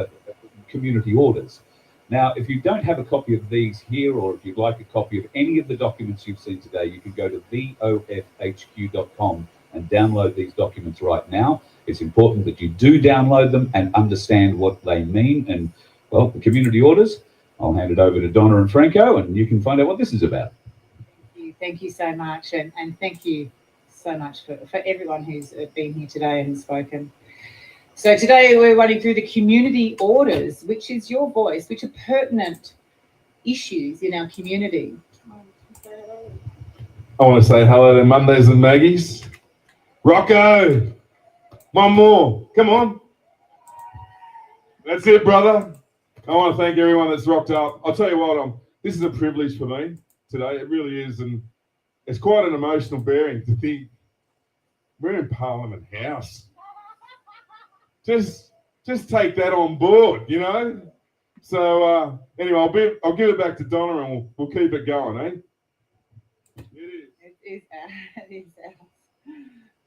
Community Orders. Now, if you don't have a copy of these here, or if you'd like a copy of any of the documents you've seen today, you can go to vofhq.com and download these documents right now. It's important that you do download them and understand what they mean. And, well, the community orders, I'll hand it over to Donna and Franco, and you can find out what this is about. Thank you so much, and thank you so much for everyone who's been here today and spoken. So today we're running through the community orders, which is your voice, which are pertinent issues in our community. I want to say hello to Mondays and Maggies. Rocco, one more, come on. That's it, brother. I want to thank everyone that's rocked up. I'll tell you what, this is a privilege for me today. It really is, and it's quite an emotional bearing to think we're in Parliament House. Just take that on board, you know. So anyway, I'll give it back to Donna, and we'll keep it going, eh? It is ours.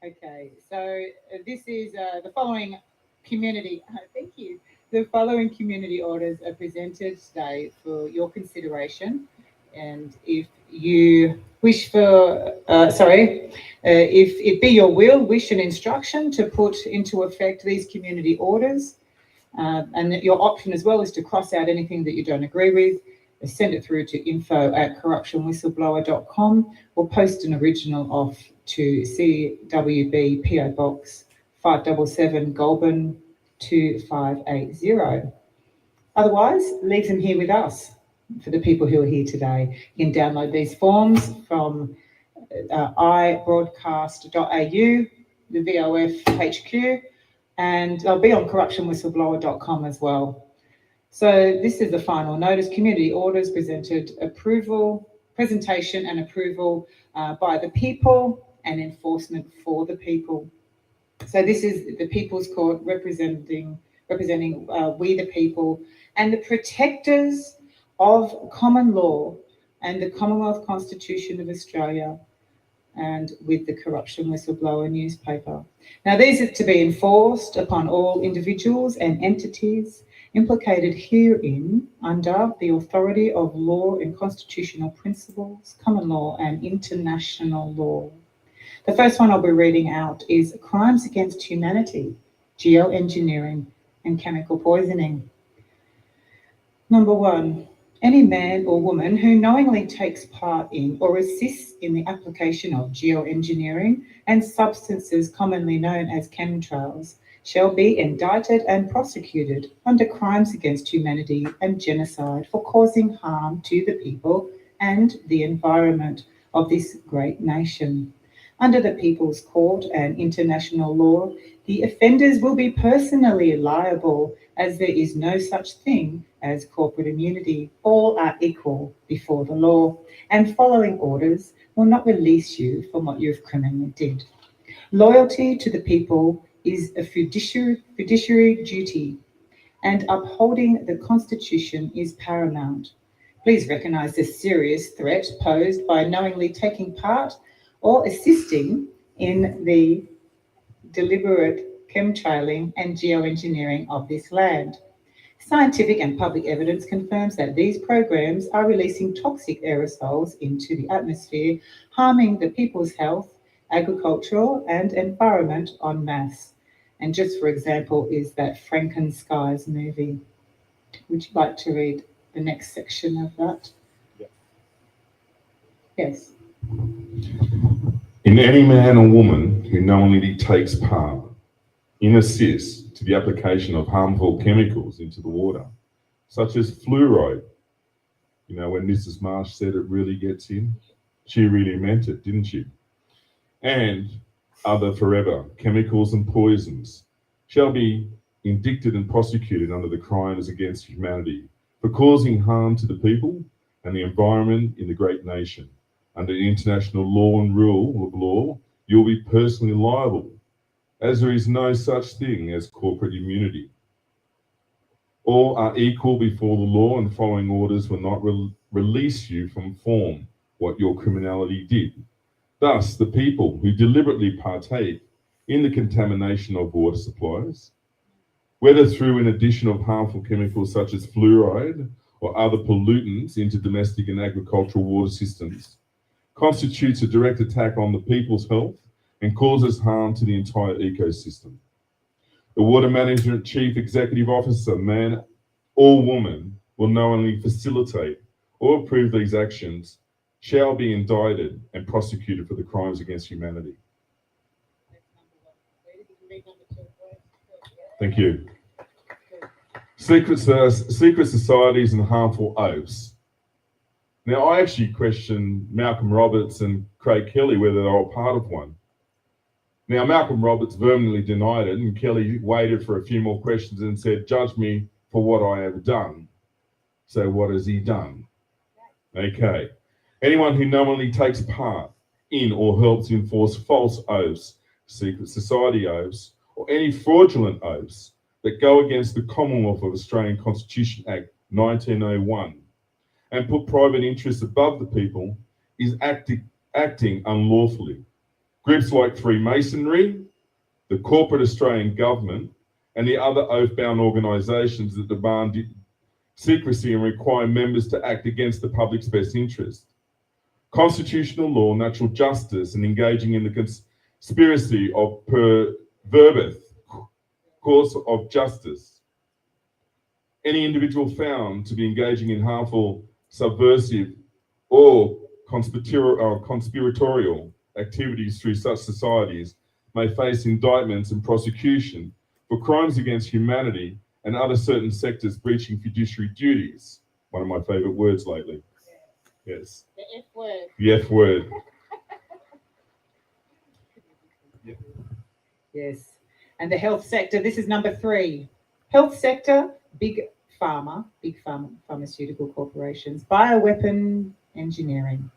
Okay, so this is the following community. Thank you. The following community orders are presented today for your consideration, and if you wish for, if it be your will, wish and instruction to put into effect these community orders, and that your option as well is to cross out anything that you don't agree with, send it through to info@corruptionwhistleblower.com or post an original off to CWB PO Box 577 Goulburn 2580. Otherwise, leave them here with us for the people who are here today. You can download these forms from ibroadcast.au, the VOF HQ, and they'll be on corruptionwhistleblower.com as well. So this is the final notice. Community orders presentation and approval by the people and enforcement for the people. So this is the People's Court representing we the people and the protectors of common law and the Commonwealth Constitution of Australia, and with the Corruption Whistleblower newspaper. Now, these are to be enforced upon all individuals and entities implicated herein under the authority of law and constitutional principles, common law and international law. The first one I'll be reading out is crimes against humanity, geoengineering and chemical poisoning. Number 1, any man or woman who knowingly takes part in or assists in the application of geoengineering and substances commonly known as chemtrails shall be indicted and prosecuted under crimes against humanity and genocide for causing harm to the people and the environment of this great nation. Under the People's Court and international law, the offenders will be personally liable, as there is no such thing as corporate immunity. All are equal before the law, and following orders will not release you from what you've criminally did. Loyalty to the people is a fiduciary duty, and upholding the Constitution is paramount. Please recognise the serious threat posed by knowingly taking part or assisting in the deliberate chemtrailing and geoengineering of this land. Scientific and public evidence confirms that these programs are releasing toxic aerosols into the atmosphere, harming the people's health, agricultural and environment en masse. And just for example is that Frankenskies movie. Would you like to read the next section of that? Yeah. Yes. In any man or woman who knowingly takes part in assist to the application of harmful chemicals into the water, such as fluoride. You know, when Mrs. Marsh said it really gets in, she really meant it, didn't she? And other forever chemicals and poisons shall be indicted and prosecuted under the crimes against humanity for causing harm to the people and the environment in the great nation. Under international law and rule of law, you'll be personally liable, as there is no such thing as corporate immunity. All are equal before the law, and following orders will not release you from form what your criminality did. Thus, the people who deliberately partake in the contamination of water supplies, whether through an addition of harmful chemicals such as fluoride or other pollutants into domestic and agricultural water systems, constitutes a direct attack on the people's health and causes harm to the entire ecosystem. The Water Management Chief Executive Officer, man or woman, will knowingly facilitate or approve these actions, shall be indicted and prosecuted for the crimes against humanity. Thank you. Secret societies and harmful oaths. Now, I actually question Malcolm Roberts and Craig Kelly whether they were part of one. Now, Malcolm Roberts vehemently denied it, and Kelly waited for a few more questions and said, "Judge me for what I have done." So what has he done? Okay. Anyone who knowingly takes part in or helps enforce false oaths, secret society oaths, or any fraudulent oaths that go against the Commonwealth of Australian Constitution Act 1901 and put private interests above the people is acting unlawfully. Groups like Freemasonry, the corporate Australian government, and the other oath-bound organisations that demand secrecy and require members to act against the public's best interest. Constitutional law, natural justice, and engaging in the conspiracy of per verbeth course of justice. Any individual found to be engaging in harmful, subversive, or conspiratorial activities through such societies may face indictments and prosecution for crimes against humanity and other certain sectors breaching fiduciary duties. One of my favourite words lately. Yes. The F word. The F word. Yes. And the health sector, this is number 3. Health sector, big pharmaceutical corporations, bioweapon engineering.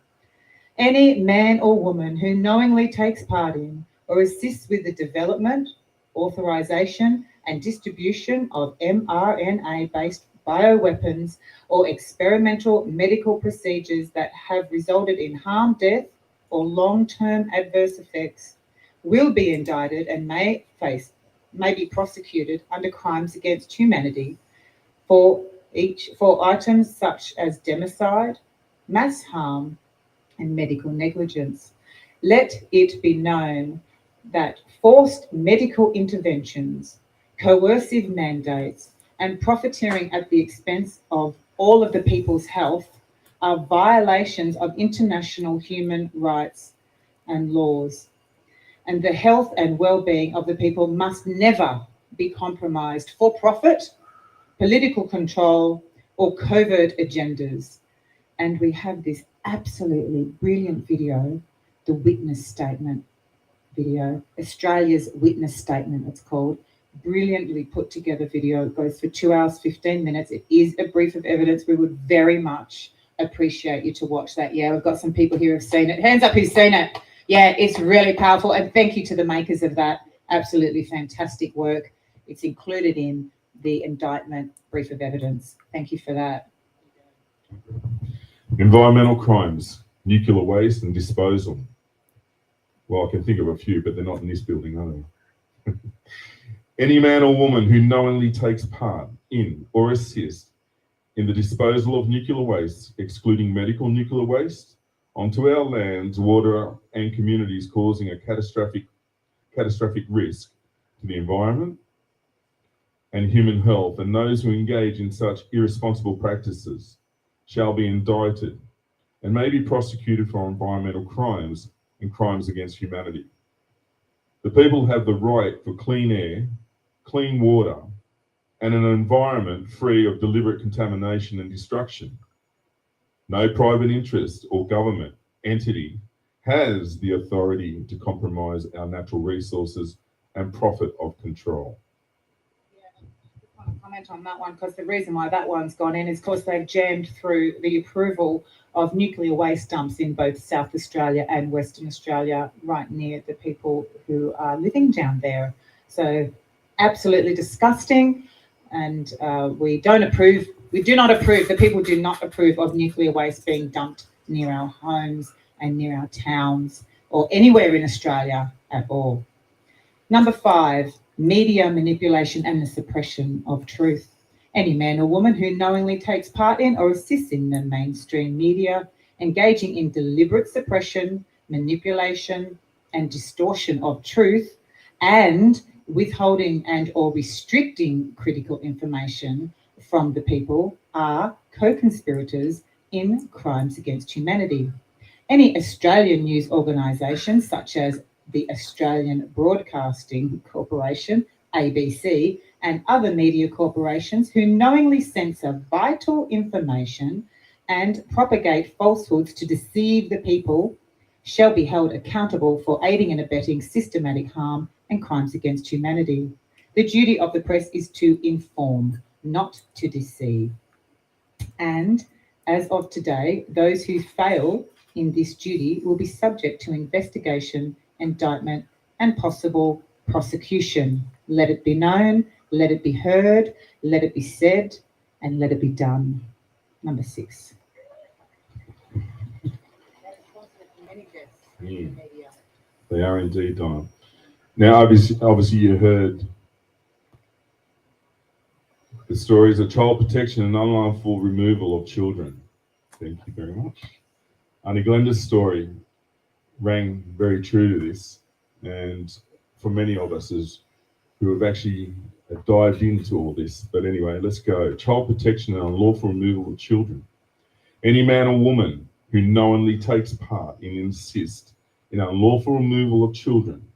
Any man or woman who knowingly takes part in or assists with the development, authorization, and distribution of mRNA-based bioweapons or experimental medical procedures that have resulted in harm, death, or long-term adverse effects will be indicted and may be prosecuted under crimes against humanity for items such as democide, mass harm, and medical negligence. Let it be known that forced medical interventions, coercive mandates, and profiteering at the expense of all of the people's health are violations of international human rights and laws. And the health and well-being of the people must never be compromised for profit, political control, or covert agendas. And we have this absolutely brilliant video, the witness statement video, Australia's witness statement it's called. Brilliantly put together video. It goes for 2 hours, 15 minutes. It is a brief of evidence. We would very much appreciate you to watch that. Yeah, we've got some people here who've seen it. Hands up who's seen it. Yeah, it's really powerful. And thank you to the makers of that. Absolutely fantastic work. It's included in the indictment brief of evidence. Thank you for that. Environmental crimes, nuclear waste and disposal. Well, I can think of a few, but they're not in this building, are they? Any man or woman who knowingly takes part in or assists in the disposal of nuclear waste, excluding medical nuclear waste, onto our lands, water, and communities, causing a catastrophic risk to the environment and human health, and those who engage in such irresponsible practices shall be indicted and may be prosecuted for environmental crimes and crimes against humanity. The people have the right for clean air, clean water, and an environment free of deliberate contamination and destruction. No private interest or government entity has the authority to compromise our natural resources and profit of control. Comment on that one, because the reason why that one's gone in is because they've jammed through the approval of nuclear waste dumps in both South Australia and Western Australia, right near the people who are living down there. So absolutely disgusting, and we do not approve, the people do not approve of nuclear waste being dumped near our homes and near our towns or anywhere in Australia at all. Number 5, media manipulation and the suppression of truth. Any man or woman who knowingly takes part in or assists in the mainstream media, engaging in deliberate suppression, manipulation, and distortion of truth, and withholding and or restricting critical information from the people, are co-conspirators in crimes against humanity. Any Australian news organisation, such as the Australian Broadcasting Corporation, ABC, and other media corporations who knowingly censor vital information and propagate falsehoods to deceive the people, shall be held accountable for aiding and abetting systematic harm and crimes against humanity. The duty of the press is to inform, not to deceive. And as of today, those who fail in this duty will be subject to investigation, indictment, and possible prosecution. Let it be known, let it be heard, let it be said, and let it be done. Number 6. They are indeed, Donna. Now, obviously you heard the stories of child protection and unlawful removal of children. Thank you very much. Auntie Glenda's story rang very true to this, and for many of us who have actually dived into all this. But anyway, let's go. Child protection and unlawful removal of children. Any man or woman who knowingly takes part in and assists in unlawful removal of children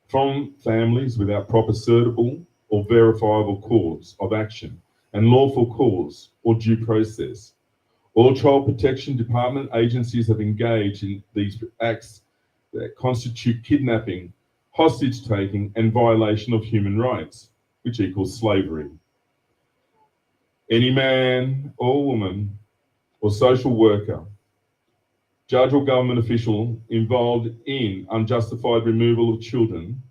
from families without proper suitable or verifiable cause of action and lawful cause or due process. All Child Protection Department agencies have engaged in these acts that constitute kidnapping, hostage taking, and violation of human rights, which equals slavery. Any man or woman or social worker, judge or government official involved in unjustified removal of children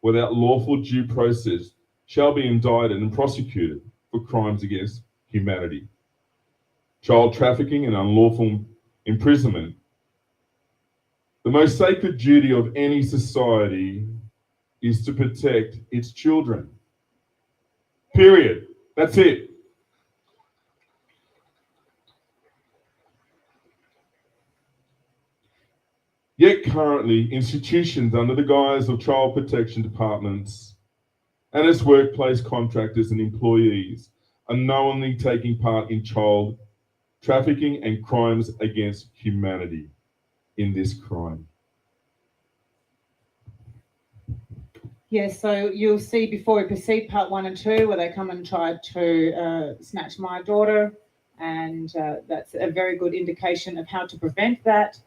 without lawful due process shall be indicted and prosecuted for crimes against humanity. Child trafficking and unlawful imprisonment. The most sacred duty of any society is to protect its children. Period. That's it. Yet currently, institutions under the guise of child protection departments and its workplace contractors and employees are knowingly taking part in child trafficking and crimes against humanity in this crime. Yes, so you'll see before we proceed, part 1 and 2, where they come and try to snatch my daughter, and that's a very good indication of how to prevent that.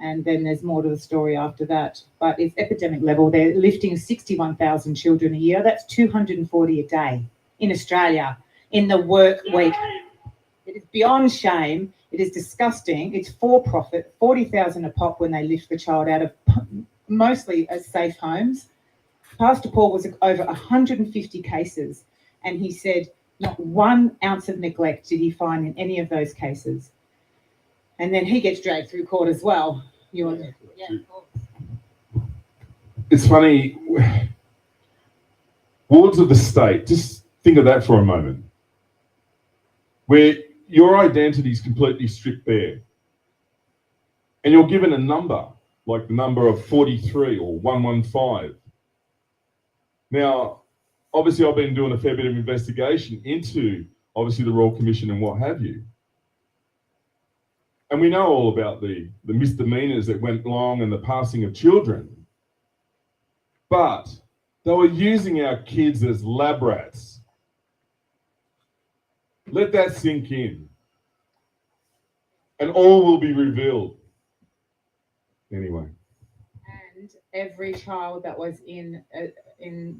And then there's more to the story after that. But it's epidemic level. They're lifting 61,000 children a year. That's 240 a day in Australia in the work week. It is beyond shame. It is disgusting. It's for profit, 40,000 a pop when they lift the child out of mostly safe homes. Pastor Paul was over 150 cases, and he said not 1 ounce of neglect did he find in any of those cases. And then he gets dragged through court as well. It's funny, wards of the state, just think of that for a moment, where your identity is completely stripped bare, and you're given a number, like the number of 43 or 115. Now, obviously I've been doing a fair bit of investigation into, obviously, the Royal Commission and what have you. And we know all about the misdemeanors that went along and the passing of children. But they were using our kids as lab rats. Let that sink in. And all will be revealed. Anyway. And every child that was in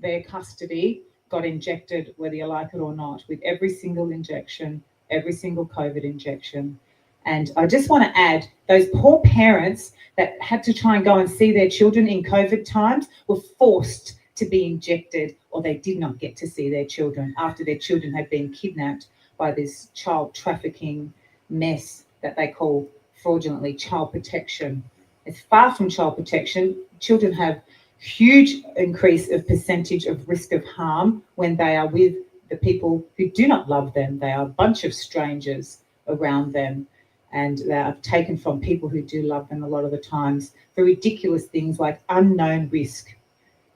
their custody got injected, whether you like it or not, with every single injection, every single COVID injection. And I just want to add, those poor parents that had to try and go and see their children in COVID times were forced to be injected, or they did not get to see their children after their children had been kidnapped by this child trafficking mess that they call fraudulently child protection. It's far from child protection. Children have huge increase of percentage of risk of harm when they are with the people who do not love them. They are a bunch of strangers around them, and they are taken from people who do love them a lot of the times for ridiculous things like unknown risk.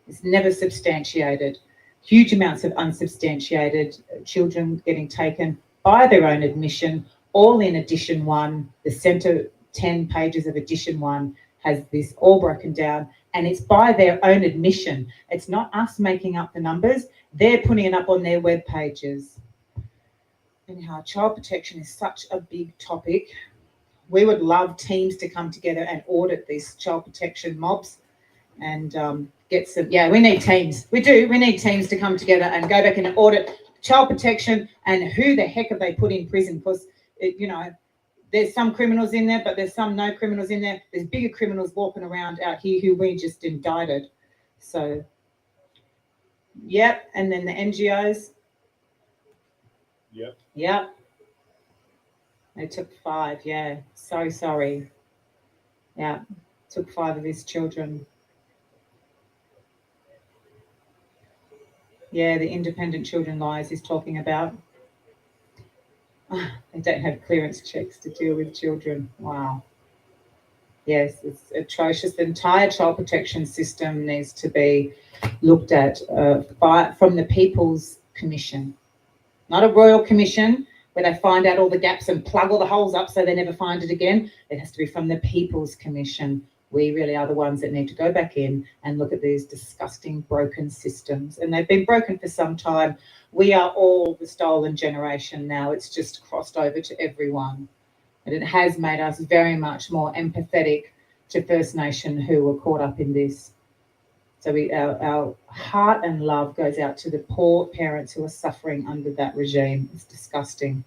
It's never substantiated. Huge amounts of unsubstantiated children getting taken by their own admission, all in edition 1. The centre 10 pages of edition 1 has this all broken down, and it's by their own admission. It's not us making up the numbers. They're putting it up on their web pages. Anyhow, child protection is such a big topic. We would love teams to come together and audit these child protection mobs and get some, we need teams. We do. We need teams to come together and go back and audit child protection and who the heck have they put in prison, because, there's some criminals in there, but there's some no criminals in there. There's bigger criminals walking around out here who we just indicted. So, and then the NGOs. Yep. They took 5, so sorry. Took 5 of his children. The Independent Children Lies he's talking about. They don't have clearance checks to deal with children. Wow. Yes, it's atrocious. The entire child protection system needs to be looked at from the People's Commission. Not a royal commission where they find out all the gaps and plug all the holes up so they never find it again. It has to be from the People's Commission. We really are the ones that need to go back in and look at these disgusting broken systems. And they've been broken for some time. We are all the stolen generation now. It's just crossed over to everyone. And it has made us very much more empathetic to First Nation who were caught up in this. So our heart and love goes out to the poor parents who are suffering under that regime. It's disgusting.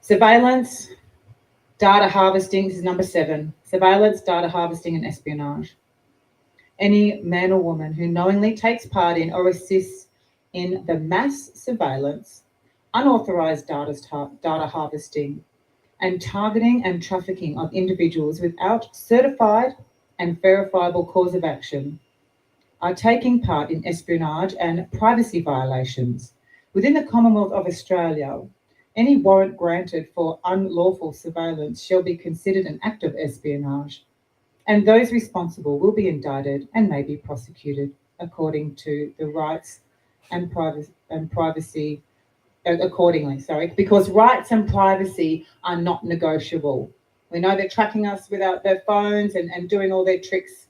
Surveillance, data harvesting, this is number 7. Surveillance, data harvesting and espionage. Any man or woman who knowingly takes part in or assists in the mass surveillance, unauthorized data harvesting, and targeting and trafficking of individuals without certified and verifiable cause of action are taking part in espionage and privacy violations. Within the Commonwealth of Australia, any warrant granted for unlawful surveillance shall be considered an act of espionage, and those responsible will be indicted and may be prosecuted according to the rights and privacy accordingly, because rights and privacy are not negotiable. We know they're tracking us without their phones and doing all their tricks.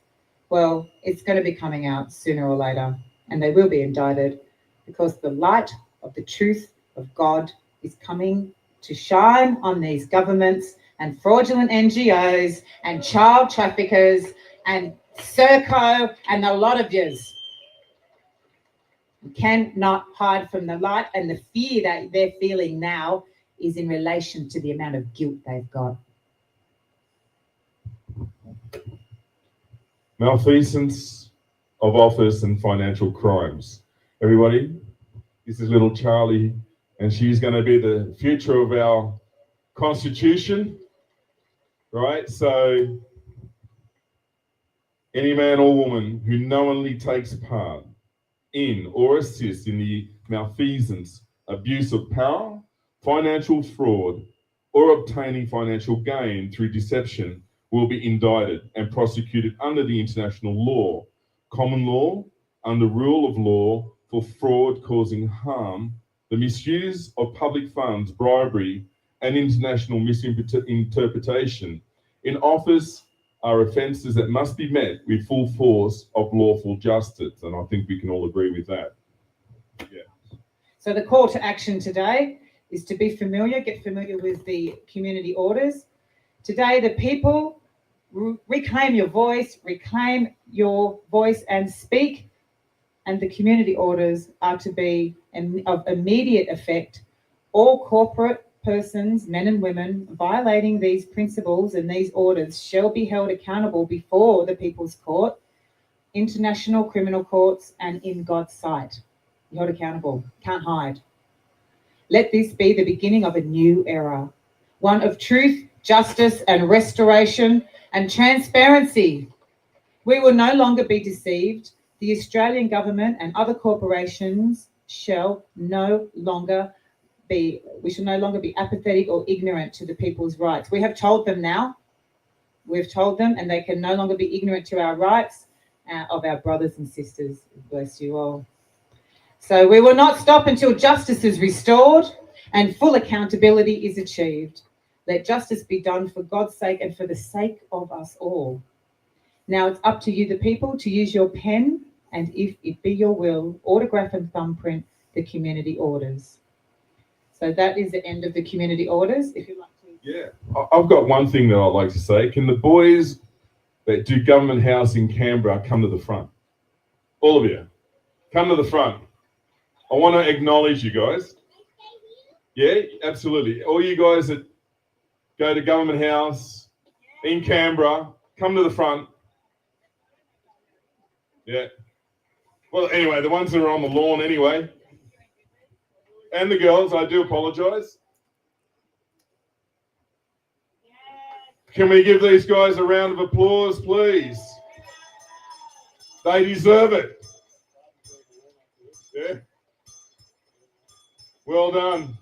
Well, it's going to be coming out sooner or later, and they will be indicted because the light of the truth of God is coming to shine on these governments and fraudulent NGOs and child traffickers and Serco and a lot of yous. You cannot hide from the light, and the fear that they're feeling now is in relation to the amount of guilt they've got. Malfeasance of office and financial crimes. Everybody, this is little Charlie, and she's going to be the future of our Constitution, right? So any man or woman who knowingly takes part in or assists in the malfeasance, abuse of power, financial fraud, or obtaining financial gain through deception will be indicted and prosecuted under the international law, common law, under rule of law for fraud causing harm, the misuse of public funds, bribery, and international misinterpretation in office are offences that must be met with full force of lawful justice. And I think we can all agree with that. So the call to action today is to be familiar, get familiar with the community orders. Today, the people reclaim your voice and speak, and the community orders are to be of immediate effect. All corporate persons, men and women, violating these principles and these orders shall be held accountable before the People's Court, international criminal courts, and in God's sight. You're held accountable, can't hide. Let this be the beginning of a new era, one of truth, justice, and restoration and transparency. We will no longer be deceived. The Australian government and other corporations shall no longer be apathetic or ignorant to the people's rights. We have told them now. We've told them, and they can no longer be ignorant to our rights of our brothers and sisters. Bless you all. So we will not stop until justice is restored and full accountability is achieved. Let justice be done for God's sake and for the sake of us all. Now it's up to you, the people, to use your pen and, if it be your will, autograph and thumbprint the community orders. So that is the end of the community orders. If you like to. Yeah, I've got one thing that I'd like to say. Can the boys that do Government House in Canberra come to the front? All of you, come to the front. I want to acknowledge you guys. Yeah, absolutely. All you guys that go to Government House in Canberra, come to the front. Yeah. Well, anyway, the ones that are on the lawn anyway. And the girls, I do apologise. Can we give these guys a round of applause, please? They deserve it. Yeah. Well done.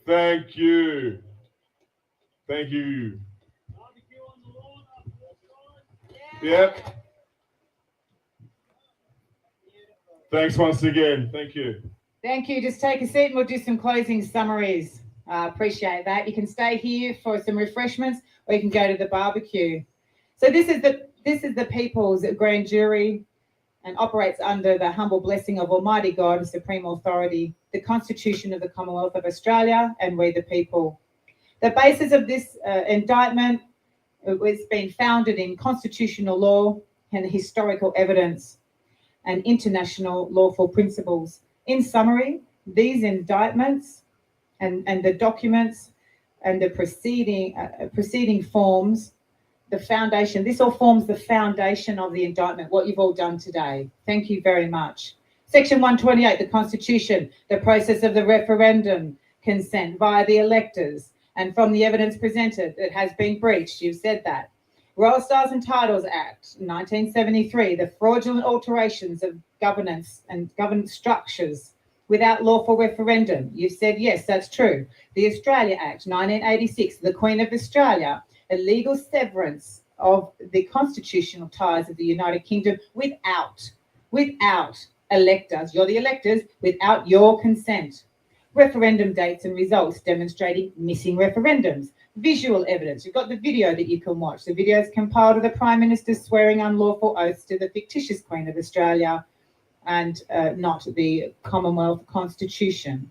Thank you. Thank you. Yep. Thanks once again. Thank you. Thank you. Just take a seat and we'll do some closing summaries. Appreciate that. You can stay here for some refreshments or you can go to the barbecue. So this is the People's Grand Jury and operates under the humble blessing of Almighty God, Supreme Authority, the Constitution of the Commonwealth of Australia, and we the people. The basis of this indictment has been founded in constitutional law and historical evidence and international lawful principles. In summary, these indictments and the documents and the preceding forms the foundation. This all forms the foundation of the indictment, what you've all done today. Thank you very much. Section 128, the Constitution, the process of the referendum consent via the electors, and from the evidence presented, it has been breached. You've said that. Royal Stars and Titles Act, 1973, the fraudulent alterations of governance and governance structures without lawful referendum. You've said, yes, that's true. The Australia Act, 1986, the Queen of Australia, a legal severance of the constitutional ties of the United Kingdom without electors, you're the electors, without your consent. Referendum dates and results demonstrating missing referendums. Visual evidence. You've got the video that you can watch. The video is compiled of the Prime Minister swearing unlawful oaths to the fictitious Queen of Australia and not the Commonwealth Constitution.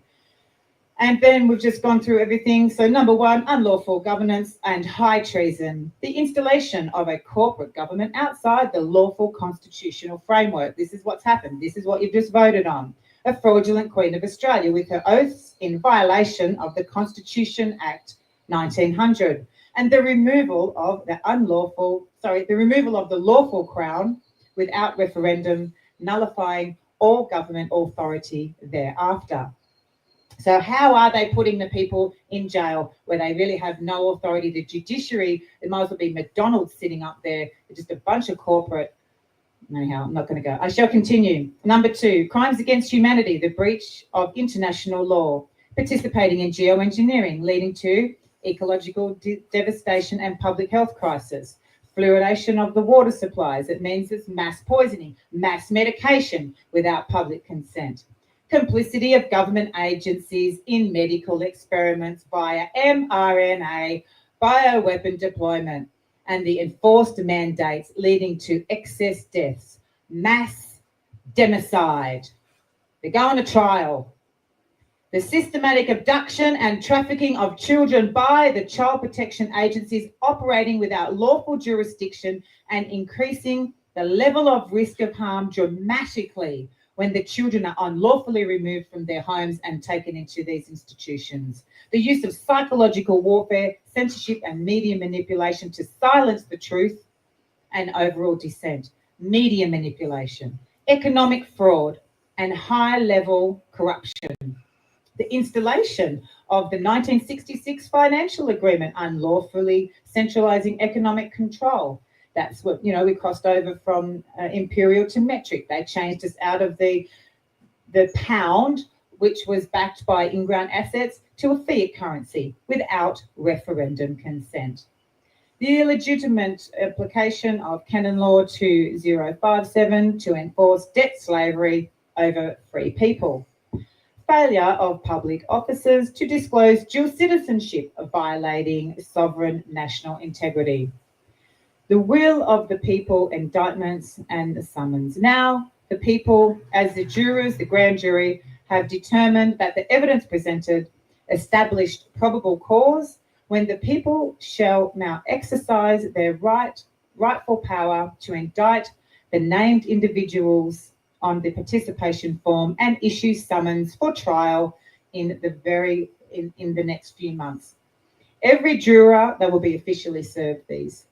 And then we've just gone through everything. So number one, unlawful governance and high treason. The installation of a corporate government outside the lawful constitutional framework. This is what's happened. This is what you've just voted on. A fraudulent Queen of Australia with her oaths in violation of the Constitution Act 1900. And the removal of the lawful crown without referendum, nullifying all government authority thereafter. So how are they putting the people in jail where they really have no authority? The judiciary, it might as well be McDonald's sitting up there, just a bunch of corporate. Anyhow, I'm not going to go. I shall continue. Number two, crimes against humanity, the breach of international law, participating in geoengineering, leading to ecological devastation and public health crisis, fluoridation of the water supplies. It means it's mass poisoning, mass medication without public consent. Complicity of government agencies in medical experiments via mRNA bioweapon deployment, and the enforced mandates leading to excess deaths, mass democide. They're going to trial. The systematic abduction and trafficking of children by the child protection agencies operating without lawful jurisdiction and increasing the level of risk of harm dramatically when the children are unlawfully removed from their homes and taken into these institutions. The use of psychological warfare, censorship and media manipulation to silence the truth and overall dissent. Media manipulation, economic fraud and high-level corruption. The installation of the 1966 financial agreement, unlawfully centralising economic control. That's what, we crossed over from imperial to metric. They changed us out of the pound, which was backed by in-ground assets, to a fiat currency without referendum consent. The illegitimate application of Canon Law 2057 to enforce debt slavery over free people. Failure of public officers to disclose dual citizenship, violating sovereign national integrity. The will of the people, indictments and the summons. Now, the people, as the jurors, the grand jury, have determined that the evidence presented established probable cause when the people shall now exercise their rightful power to indict the named individuals on the participation form and issue summons for trial in the next few months. Every juror that will be officially served these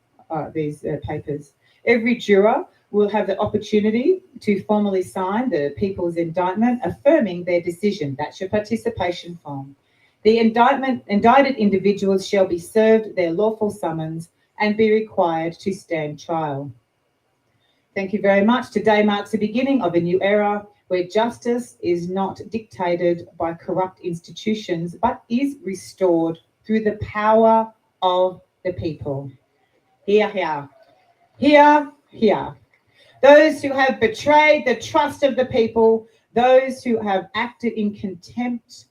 papers. Every juror will have the opportunity to formally sign the people's indictment affirming their decision. That's your participation form. The indicted individuals shall be served their lawful summons and be required to stand trial. Thank you very much. Today marks the beginning of a new era where justice is not dictated by corrupt institutions, but is restored through the power of the people. Hear, hear. Hear, hear. Those who have betrayed the trust of the people, those who have acted in contempt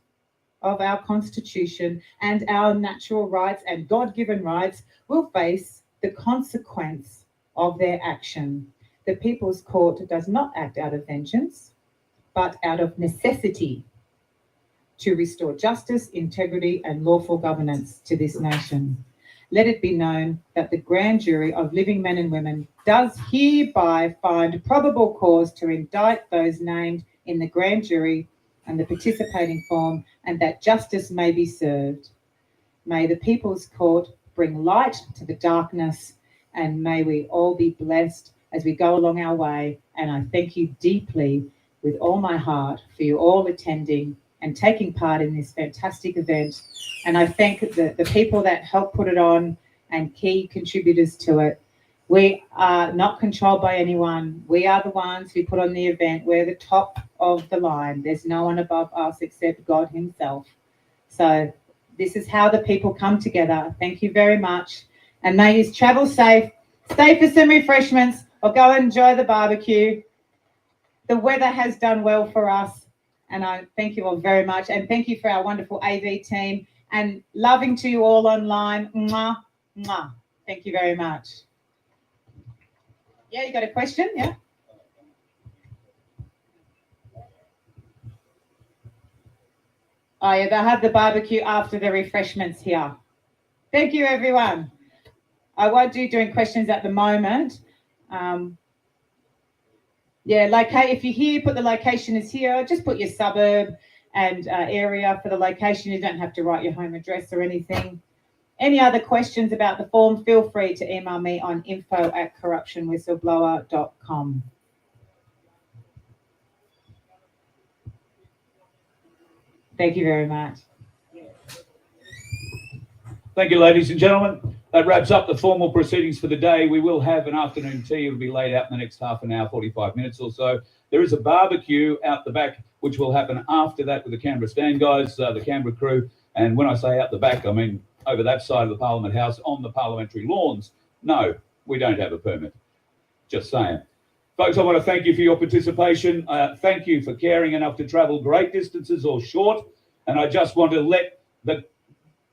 of our Constitution and our natural rights and God-given rights will face the consequence of their action. The People's Court does not act out of vengeance, but out of necessity to restore justice, integrity, and lawful governance to this nation. Let it be known that the grand jury of living men and women does hereby find probable cause to indict those named in the grand jury and the participating form, and that justice may be served. May the People's Court bring light to the darkness, and may we all be blessed as we go along our way. And I thank you deeply with all my heart for you all attending and taking part in this fantastic event. And I thank the people that helped put it on and key contributors to it. We are not controlled by anyone. We are the ones who put on the event. We're the top of the line. There's no one above us except God himself. So this is how the people come together. Thank you very much. And may you travel safe. Stay for some refreshments or go and enjoy the barbecue. The weather has done well for us. And I thank you all very much. And thank you for our wonderful AV team. And loving to you all online. Mwah, mwah. Thank you very much. Yeah, you got a question? Yeah. Oh, yeah, they'll have the barbecue after the refreshments here. Thank you, everyone. I won't do doing questions at the moment. If you're here, put the location is here. Just put your suburb and area for the location. You don't have to write your home address or anything. Any other questions about the form, feel free to email me on info@corruptionwhistleblower.com. Thank you very much. Thank you, ladies and gentlemen. That wraps up the formal proceedings for the day. We will have an afternoon tea. It'll be laid out in the next half an hour, 45 minutes or so. There is a barbecue out the back, which will happen after that with the Canberra Stand guys, the Canberra crew. And when I say out the back, I mean over that side of the Parliament House on the parliamentary lawns. No, we don't have a permit. Just saying. Folks, I want to thank you for your participation. Thank you for caring enough to travel great distances or short. And I just want to let the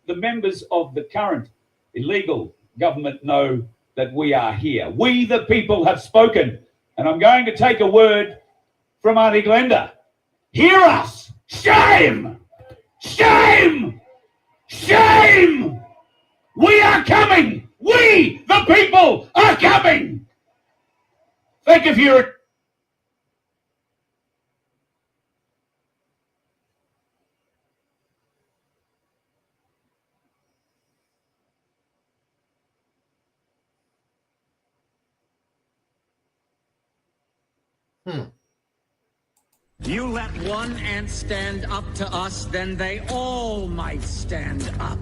members of the current illegal government know that we are here. We, the people, have spoken. And I'm going to take a word from Auntie Glenda. Hear us! Shame! Shame! Shame! We are coming! We, the people, are coming! Thank you for your... You let one ant stand up to us, then they all might stand up.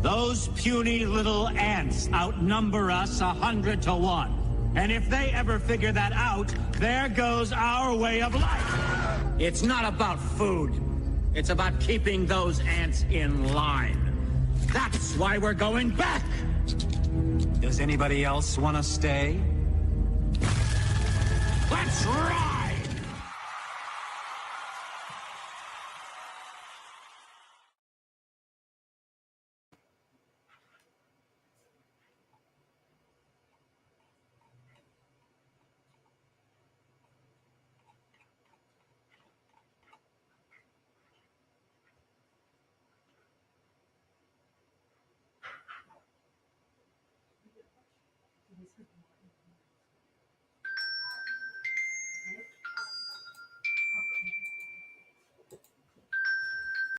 Those puny little ants outnumber us 100 to 1. And if they ever figure that out, there goes our way of life. It's not about food. It's about keeping those ants in line. That's why we're going back. Does anybody else want to stay? Let's ride!